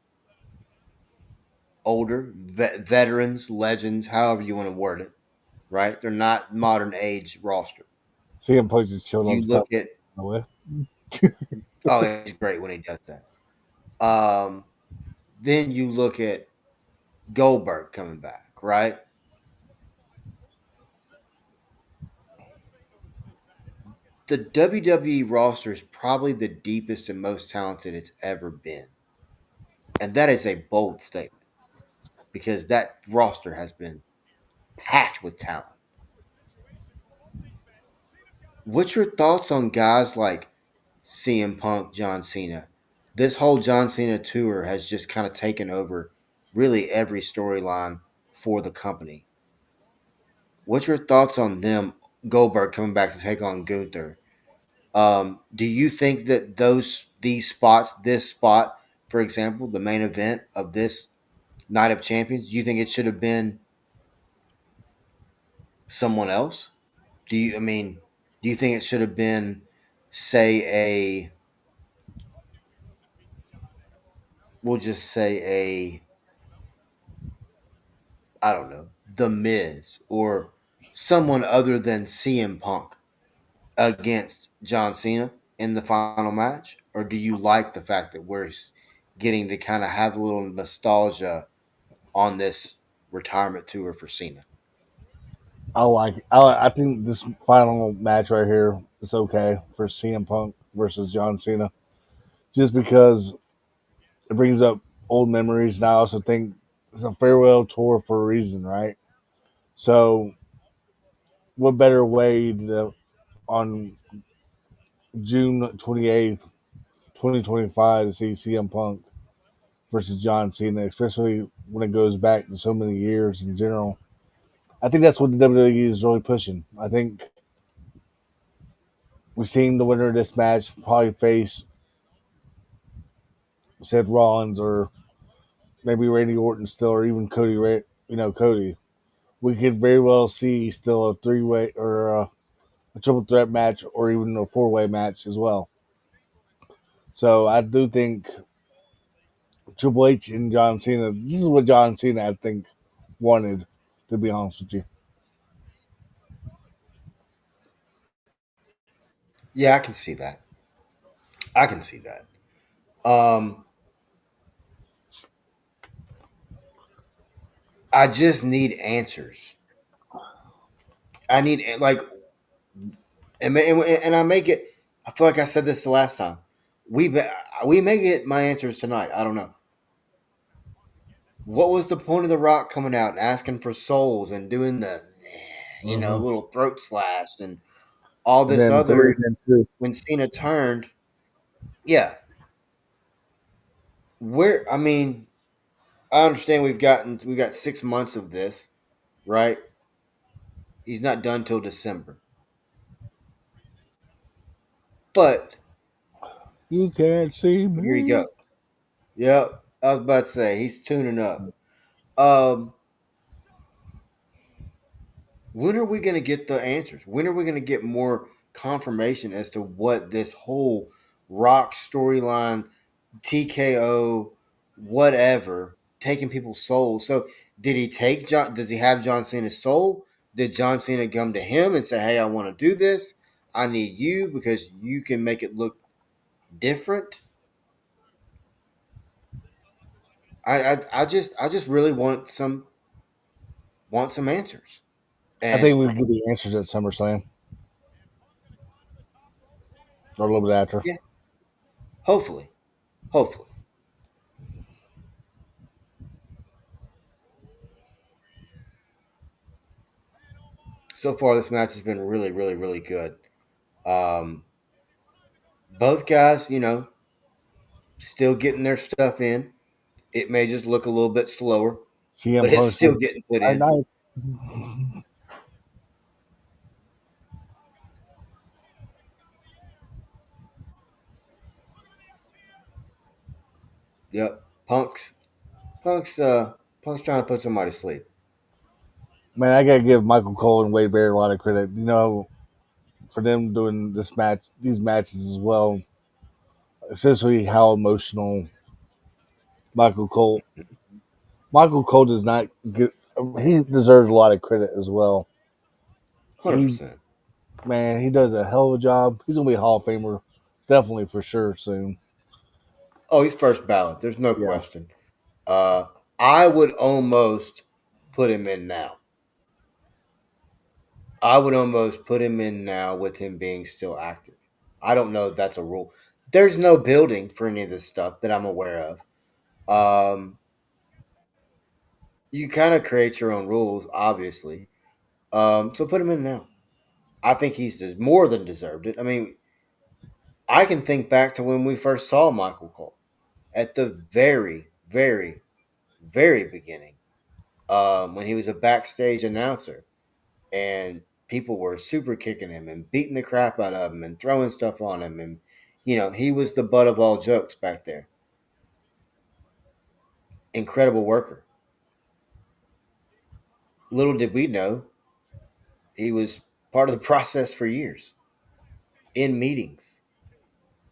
older, veterans, legends, however you want to word it, right? They're not modern age roster. CM Punk just chilled on You the top, look at, by the way. oh, he's great when he does that. Then you look at Goldberg coming back, right? The WWE roster is probably the deepest and most talented it's ever been. And that is a bold statement because that roster has been packed with talent. What's your thoughts on guys like CM Punk, John Cena? This whole John Cena tour has just kind of taken over really every storyline for the company. What's your thoughts on them, Goldberg coming back to take on Gunther? Do you think that these spots, this spot, for example, the main event of this Night of Champions, do you think it should have been someone else? I mean, do you think it should have been, say, we'll just say I don't know, The Miz or someone other than CM Punk against John Cena in the final match? Or do you like the fact that we're getting to kind of have a little nostalgia on this retirement tour for Cena? I think this final match right here is okay for CM Punk versus John Cena, just because it brings up old memories. And I also think it's a farewell tour for a reason, right? So, what better way to on June 28th, 2025, to see CM Punk versus John Cena, especially when it goes back to so many years in general. I think that's what the WWE is really pushing. I think we've seen the winner of this match probably face Seth Rollins or maybe Randy Orton still, or even Cody. Cody. We could very well see still a three-way or a triple threat match, or even a four-way match as well. So I do think Triple H and John Cena. This is what John Cena I think wanted. To be honest with you, Yeah, I can see that. I can see that. Um, I just need answers. I need like, and I make it. I feel like I said this the last time. We we may get my answers tonight. I don't know. What was the point of The Rock coming out and asking for souls and doing the, mm-hmm. little throat slash and all And this then three, other and then two. when Cena turned? Yeah, where I mean, I understand we got 6 months of this, right? He's not done till December, but You can't see here you go. me. Yep, I was about to say he's tuning up. Um, when are we going to get the answers? When are we going to get more confirmation as to what this whole Rock storyline, TKO, whatever, taking people's souls? So, did he take John? Does he have John Cena's soul? Did John Cena come to him and say, "Hey, I want to do this. I need you because you can make it look different"? I just really want some answers. I And think we can get the answers at SummerSlam or a little bit after. yeah, hopefully, hopefully. So far, this match has been really, really, really good. Um, both guys, still getting their stuff in. It may just look a little bit slower, CM but it's Punk still said, getting put "I in. know." Yep. Punk's Punk's trying to put somebody to sleep. Man, I gotta give Michael Cole and Wade Barrett a lot of credit. For them doing these matches as well. Essentially, how emotional Michael Cole. Michael Cole does not get. He deserves a lot of credit as well. He 100%. Man, he does a hell of a job. He's gonna be a Hall of Famer, definitely for sure soon. Oh, he's first ballot. There's no Yeah. question. Uh, I would almost put him in now. I would almost put him in now with him being still active. I don't know if that's a rule. There's no building for any of this stuff that I'm aware of. Um, you kind of create your own rules, obviously. So put him in now. I think he's just more than deserved it. I mean, I can think back to when we first saw Michael Cole at the very, very, very beginning, when he was a backstage announcer, and people were super kicking him and beating the crap out of him and throwing stuff on him, and he was the butt of all jokes back there. Incredible worker. Little did we know he was part of the process for years in meetings,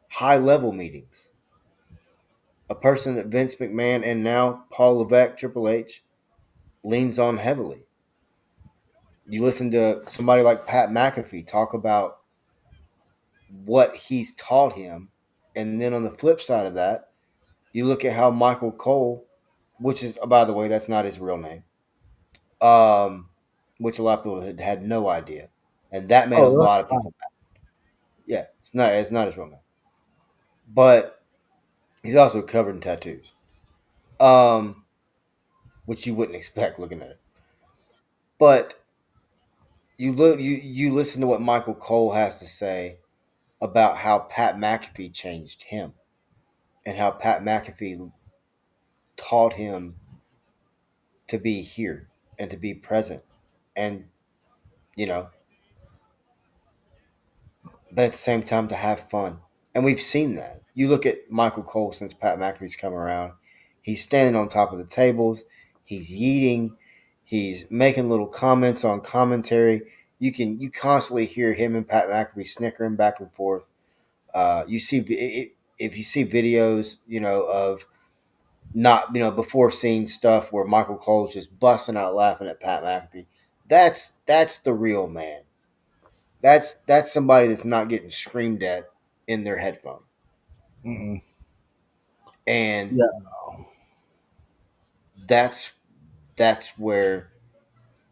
high level meetings. A person that Vince McMahon and now Paul Levesque, Triple H, leans on heavily. You listen to somebody like Pat McAfee talk about what he's taught him, and then on the flip side of that, you look at how Michael Cole, which is, by the way, that's not his real name, um, which a lot of people had no idea, and that made a Oh, that's lot of fine. people mad. Yeah, it's not his real name, but he's also covered in tattoos, um, which you wouldn't expect looking at it. But you listen to what Michael Cole has to say about how Pat McAfee changed him, and how Pat McAfee taught him to be here and to be present, and you know but at the same time to have fun. And we've seen that. You look at Michael Cole since Pat McAfee's come around. He's standing on top of the tables. He's yeeting. He's making little comments on commentary. You constantly hear him and Pat McAfee snickering back and forth. You see if you see videos, of not before seeing stuff where Michael Cole's just busting out laughing at Pat McAfee. That's the real man. That's somebody that's not getting screamed at in their headphone. Mm-mm. And Yeah, that's that's where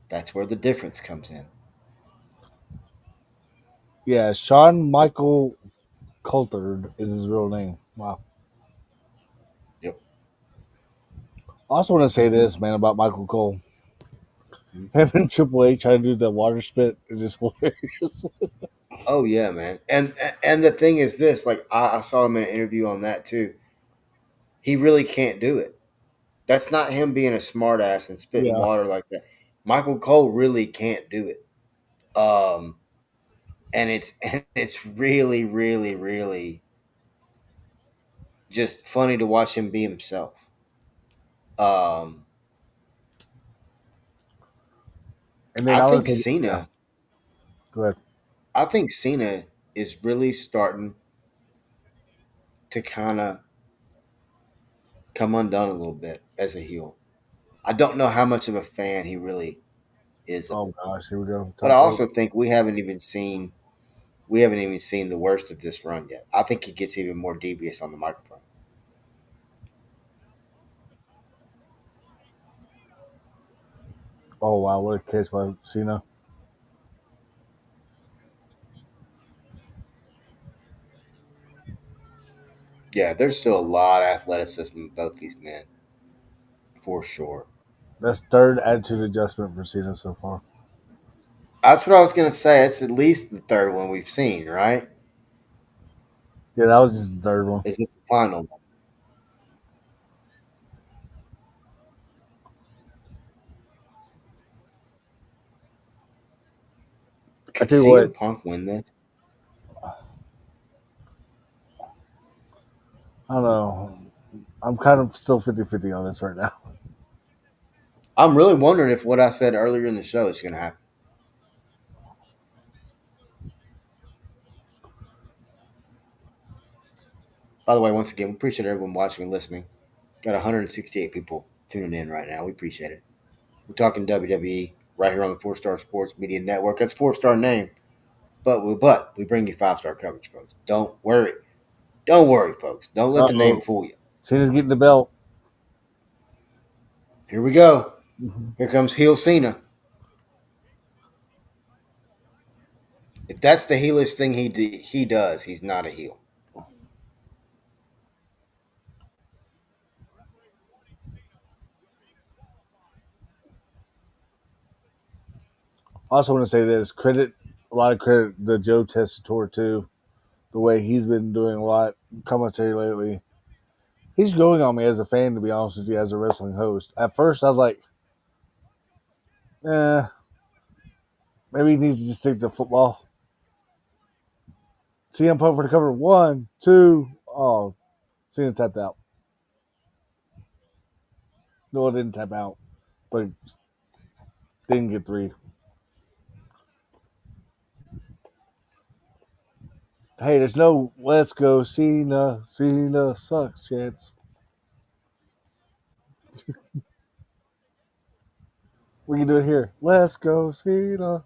that's where the difference comes in. yeah. Shawn Michael Coulthard is his real name. Wow. Yep. I also want to say this, man, about Michael Cole. Mhm. Him and Triple H trying to do the water spit is just hilarious. Oh yeah, man. And the thing is this, like I saw him in an interview on that too. He really can't do it. That's not him being a smartass and spitting Yeah. water like that. Michael Cole really can't do it. And it's really, really, really just funny to watch him be himself. Um, And then I I want think to say, yeah, Cena go ahead. I think Cena is really starting to kind of come undone a little bit as a heel. I don't know how much of a fan he really is of Oh it, gosh, here we go. but I Top rope. also think we haven't even seen the worst of this run yet. I think he gets even more devious on the microphone. Oh wow, what a catch by Cena. Yeah, there's still a lot of athleticism in both these men for sure. That's third attitude adjustment for Cena so far. That's what I was gonna say. It's at least the third one we've seen, right? Yeah, that was just the third one. Is it the final one? I Could tell you what, CM Punk win this? I don't know. I'm kind of still 50-50 on this right now. I'm really wondering if what I said earlier in the show is gonna happen. By the way, once again, we appreciate everyone watching and listening. Got 168 people tuning in right now. We appreciate it. We're talking WWE right here on the Four Star Sports Media Network. That's four star name, but we bring you 5-star coverage, folks. Don't worry. Don't worry, folks. Don't let Uh the name oh. fool you. Cena's getting the belt. Here we go. Mhm. Here comes heel Cena. If that's the heelish thing he does, he's not a heel. I also want to say this a lot of credit to Joe Tessitore too. The way he's been doing a lot commentary lately. He's growing on me as a fan, to be honest with you, as a wrestling host. At first, I was like, maybe he needs to just stick to football. CM Punk for the cover. One, two. Oh, Cena tapped out. No, it didn't tap out, but didn't get three. Hey, there's no let's go Cena. Cena sucks chance. We can do it here. Let's go Cena.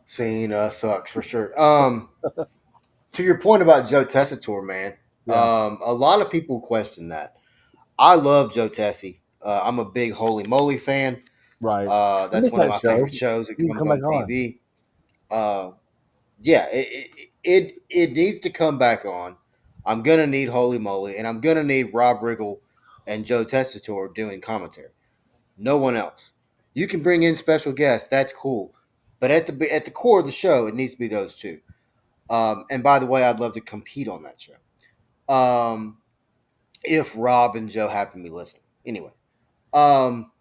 Cena sucks for sure. To your point about Joe Tessitore, man, Yeah, a lot of people question that. I love Joe Tessie. I'm a big Holy Moly fan. right. I That's missed one of that my show. favorite shows that You can comes come back on on. TV. Uh, yeah, it needs to come back on. I'm gonna need Holy Moly, and I'm gonna need Rob Riggle and Joe Tessitore doing commentary. No one else. You can bring in special guests. That's cool, but at the core of the show, it needs to be those two. And by the way, I'd love to compete on that show. If Rob and Joe happen to be listening. Anyway, um,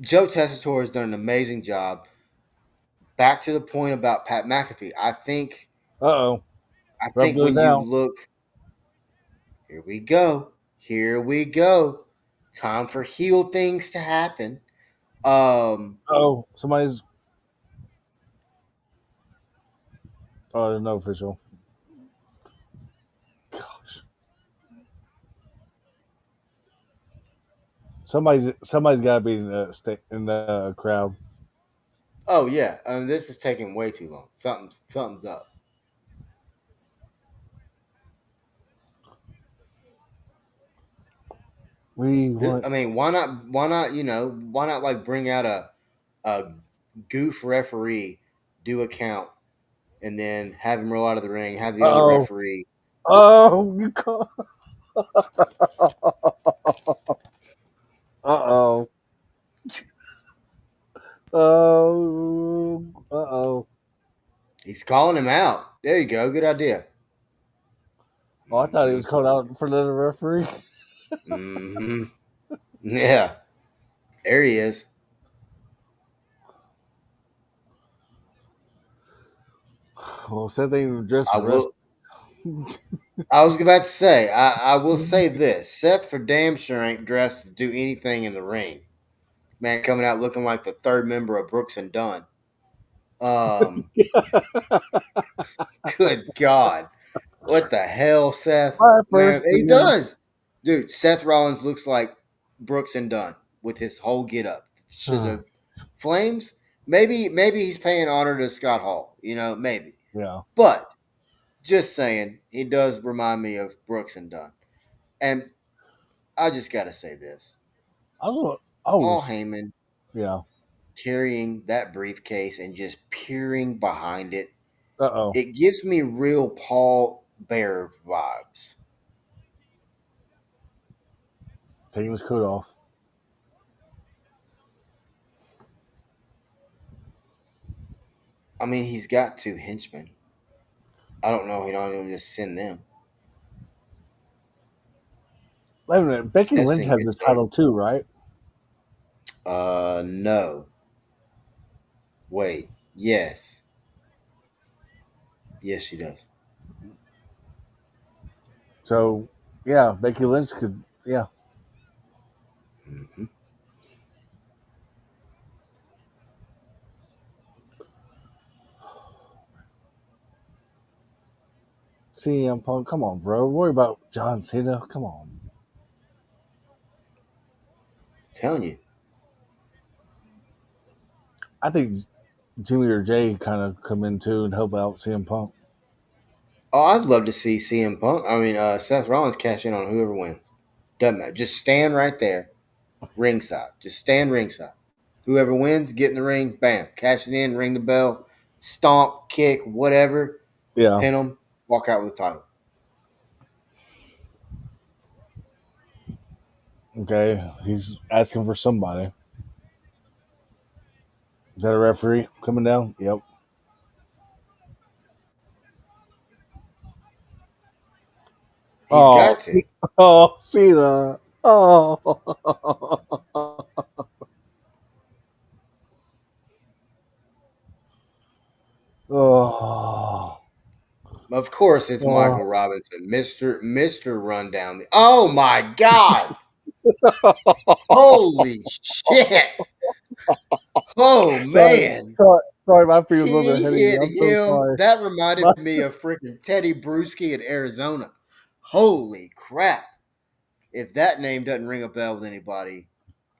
Joe Tessitore has done an amazing job. Back to the point about Pat McAfee. Uh oh. I Rub think goes when you down. look, here we go. Here we go. Time for heel things to happen. Oh, somebody's. Oh, there's no official. Gosh. Somebody's got to be in the crowd. oh yeah. This is taking way too long. Something's up. We want. I mean, why not? Why not? Why not like bring out a goof referee, do a count, and then have him roll out of the ring. Have the Uh other oh. referee. Oh, you call. Uh oh. Oh. Uh oh. He's calling him out. There you go. Good idea. Oh, I thought he Hmm. was called out for the referee. Hmm. Yeah. There he is. Well, Seth ain't dressed I for will. wrestling. I was about to say. I will say this. Seth for damn sure ain't dressed to do anything in the ring. Man, coming out looking like the third member of Brooks and Dunn. Um. Good God. What the hell, Seth? My Man, first he beer. does. Dude, Seth Rollins looks like Brooks and Dunn with his whole get up. The Flames? Maybe he's paying honor to Scott Hall, maybe. Yeah. But just saying, he does remind me of Brooks and Dunn. And I just gotta say this. I was. Paul Heyman Yeah. carrying that briefcase and just peering behind it. Uh oh. It gives me real Paul Bear vibes. Taking his coat off. I mean, he's got two henchmen. I don't know. He don't even just send them. Wait a minute. Becky Seth Lynch in has good the shape. title too, right? No. Wait. Yes. Yes, she does. So yeah, Becky Lynch could. Yeah. Hmm. CM Punk, come on, bro. Worry about John Cena. Come on. Telling you. I think Jimmy or Jay kind of come in too and help out CM Punk. Oh, I'd love to see CM Punk. I mean, Seth Rollins cash in on whoever wins. Doesn't matter. Just stand right there, ringside. Just stand ringside. Whoever wins, get in the ring. Bam, cash it in, ring the bell, stomp, kick, whatever, Yeah. pin them, walk out with the title. Okay. He's asking for somebody. Is that a referee coming down? Yep. He's Oh, got to. oh, Cena. Oh, oh, Of course, it's oh. Michael Robinson, Mister Rundown. Oh my God! Holy shit! Oh Sorry, man! sorry. My feet was a little bit He ahead of you. hit I'm so him. sorry. That My, reminded me of freaking Teddy Bruschi in Arizona. Holy crap! If that name doesn't ring a bell with anybody,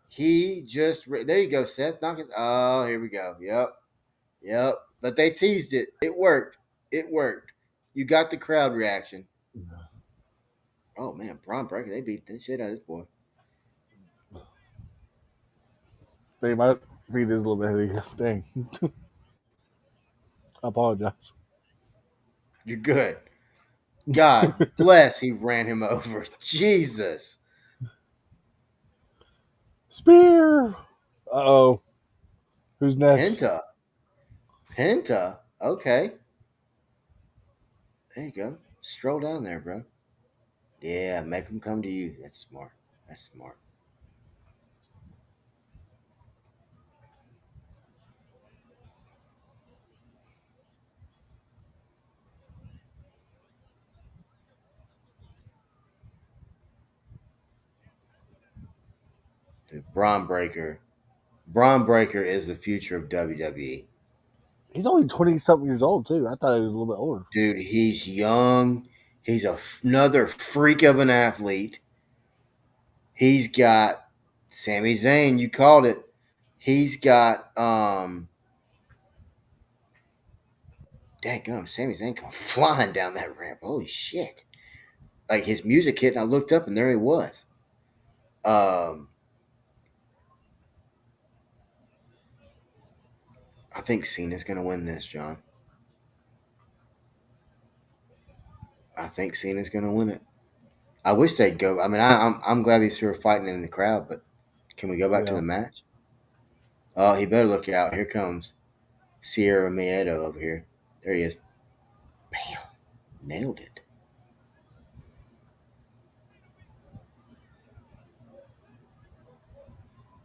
he just there you go, Seth. Oh, here we go. Yep, yep. But they teased it. It worked. It worked. You got the crowd reaction. Oh man, Braun Breaker, they beat the shit out of this boy. my feet is a little bit ahead of you. Dang. I apologize. You're good. God bless, he ran him over. Jesus. Spear. Uh-oh. Who's next? Penta. Penta. Okay. There you go. Stroll down there, bro. Yeah, make them come to you. That's smart. That's smart. Dude, Braun Breaker. Braun Breaker is the future of WWE. He's only 20 something years old too. I thought he was a little bit older. Dude, he's young. He's another freak of an athlete. He's got Sami Zayn, you called it. He's got dadgum, Sami Zayn come flying down that ramp. Holy shit. Like his music hit and I looked up and there he was. Um I think Cena's gonna win this, John. I think Cena's gonna win it. I wish they'd go. I mean, I'm glad these two are fighting in the crowd, but can we go back to Yeah. the match? Oh, he better look out. Here comes Sierra Miedo over here. There he is. Bam. Nailed it.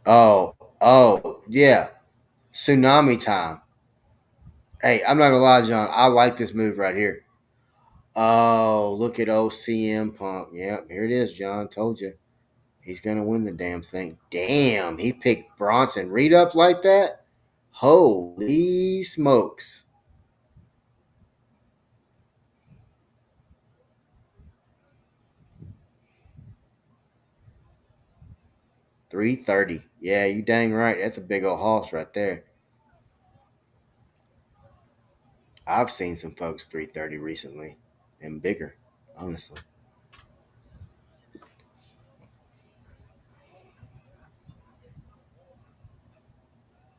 Oh, yeah. Tsunami time. Hey, I'm not gonna lie, John. I like this move right here. Oh, look at OCM Punk. Yep, here it is, John. Told you. He's gonna win the damn thing. Damn, he picked Bronson Reed up like that? Holy smokes. 330. Yeah, you dang right. That's a big old hoss right there. I've seen some folks 330 recently and bigger, honestly.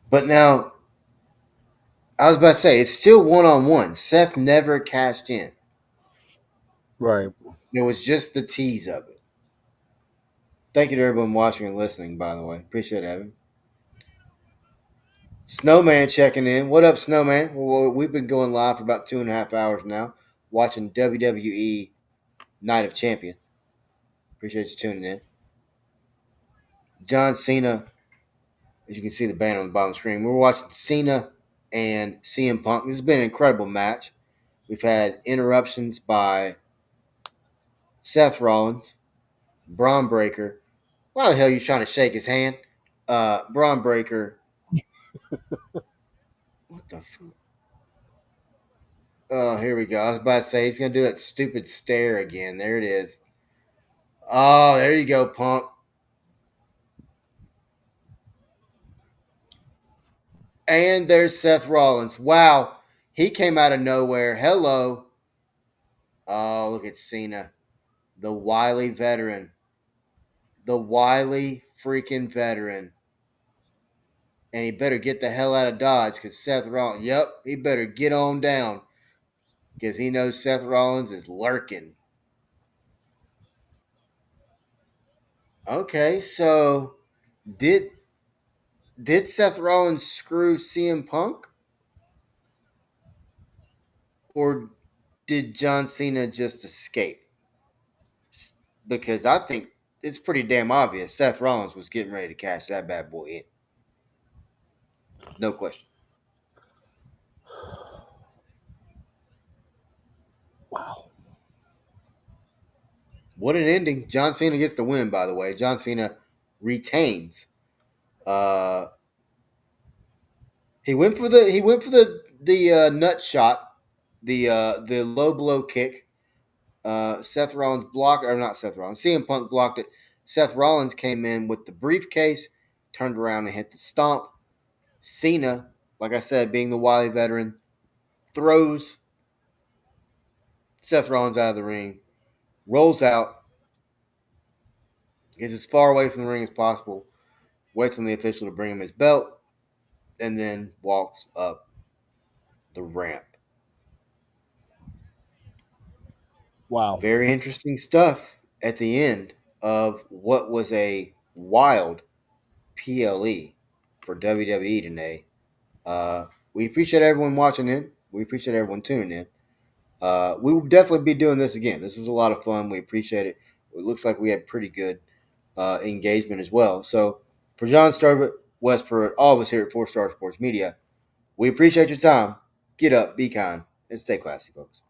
But now, I was about to say, it's still one on one. Seth never cashed in. Right. It was just the tease of it. Thank you to everyone watching and listening, by the way. Appreciate it, Evan. Snowman checking in. What up, Snowman? Well, we've been going live for about 2.5 hours now, watching WWE Night of Champions. Appreciate you tuning in. John Cena, as you can see the banner on the bottom of the screen, we're watching Cena and CM Punk. This has been an incredible match. We've had interruptions by Seth Rollins, Braun Breaker. Why the hell are you trying to shake his hand? Braun Breaker. What the fuck? Oh, here we go. I was about to say he's gonna do that stupid stare again. There it is. Oh, there you go, Punk. And there's Seth Rollins. Wow. He came out of nowhere. Hello. Oh, look at Cena. The wily veteran. The wily freaking veteran. And he better get the hell out of Dodge because Seth Rollins, yep, he better get on down because he knows Seth Rollins is lurking. Okay, so did Seth Rollins screw CM Punk? Or did John Cena just escape? Because I think it's pretty damn obvious Seth Rollins was getting ready to cash that bad boy in. No question. Wow. What an ending. John Cena gets the win, by the way. John Cena retains. Uh he went for the nut shot, the low blow kick. Seth Rollins blocked, or not Seth Rollins. CM Punk blocked it. Seth Rollins came in with the briefcase, turned around and hit the stomp. Cena, like I said, being the wily veteran, throws Seth Rollins out of the ring, rolls out, gets as far away from the ring as possible, waits on the official to bring him his belt, and then walks up the ramp. Wow. Very interesting stuff at the end of what was a wild PLE for WWE today. We appreciate everyone watching in. We appreciate everyone tuning in. We will definitely be doing this again. This was a lot of fun. We appreciate it. It looks like we had pretty good engagement as well. So for John Starbuck, Wes Pruitt, all of us here at 4 Star Sports Media, we appreciate your time. Get up, be kind, and stay classy, folks.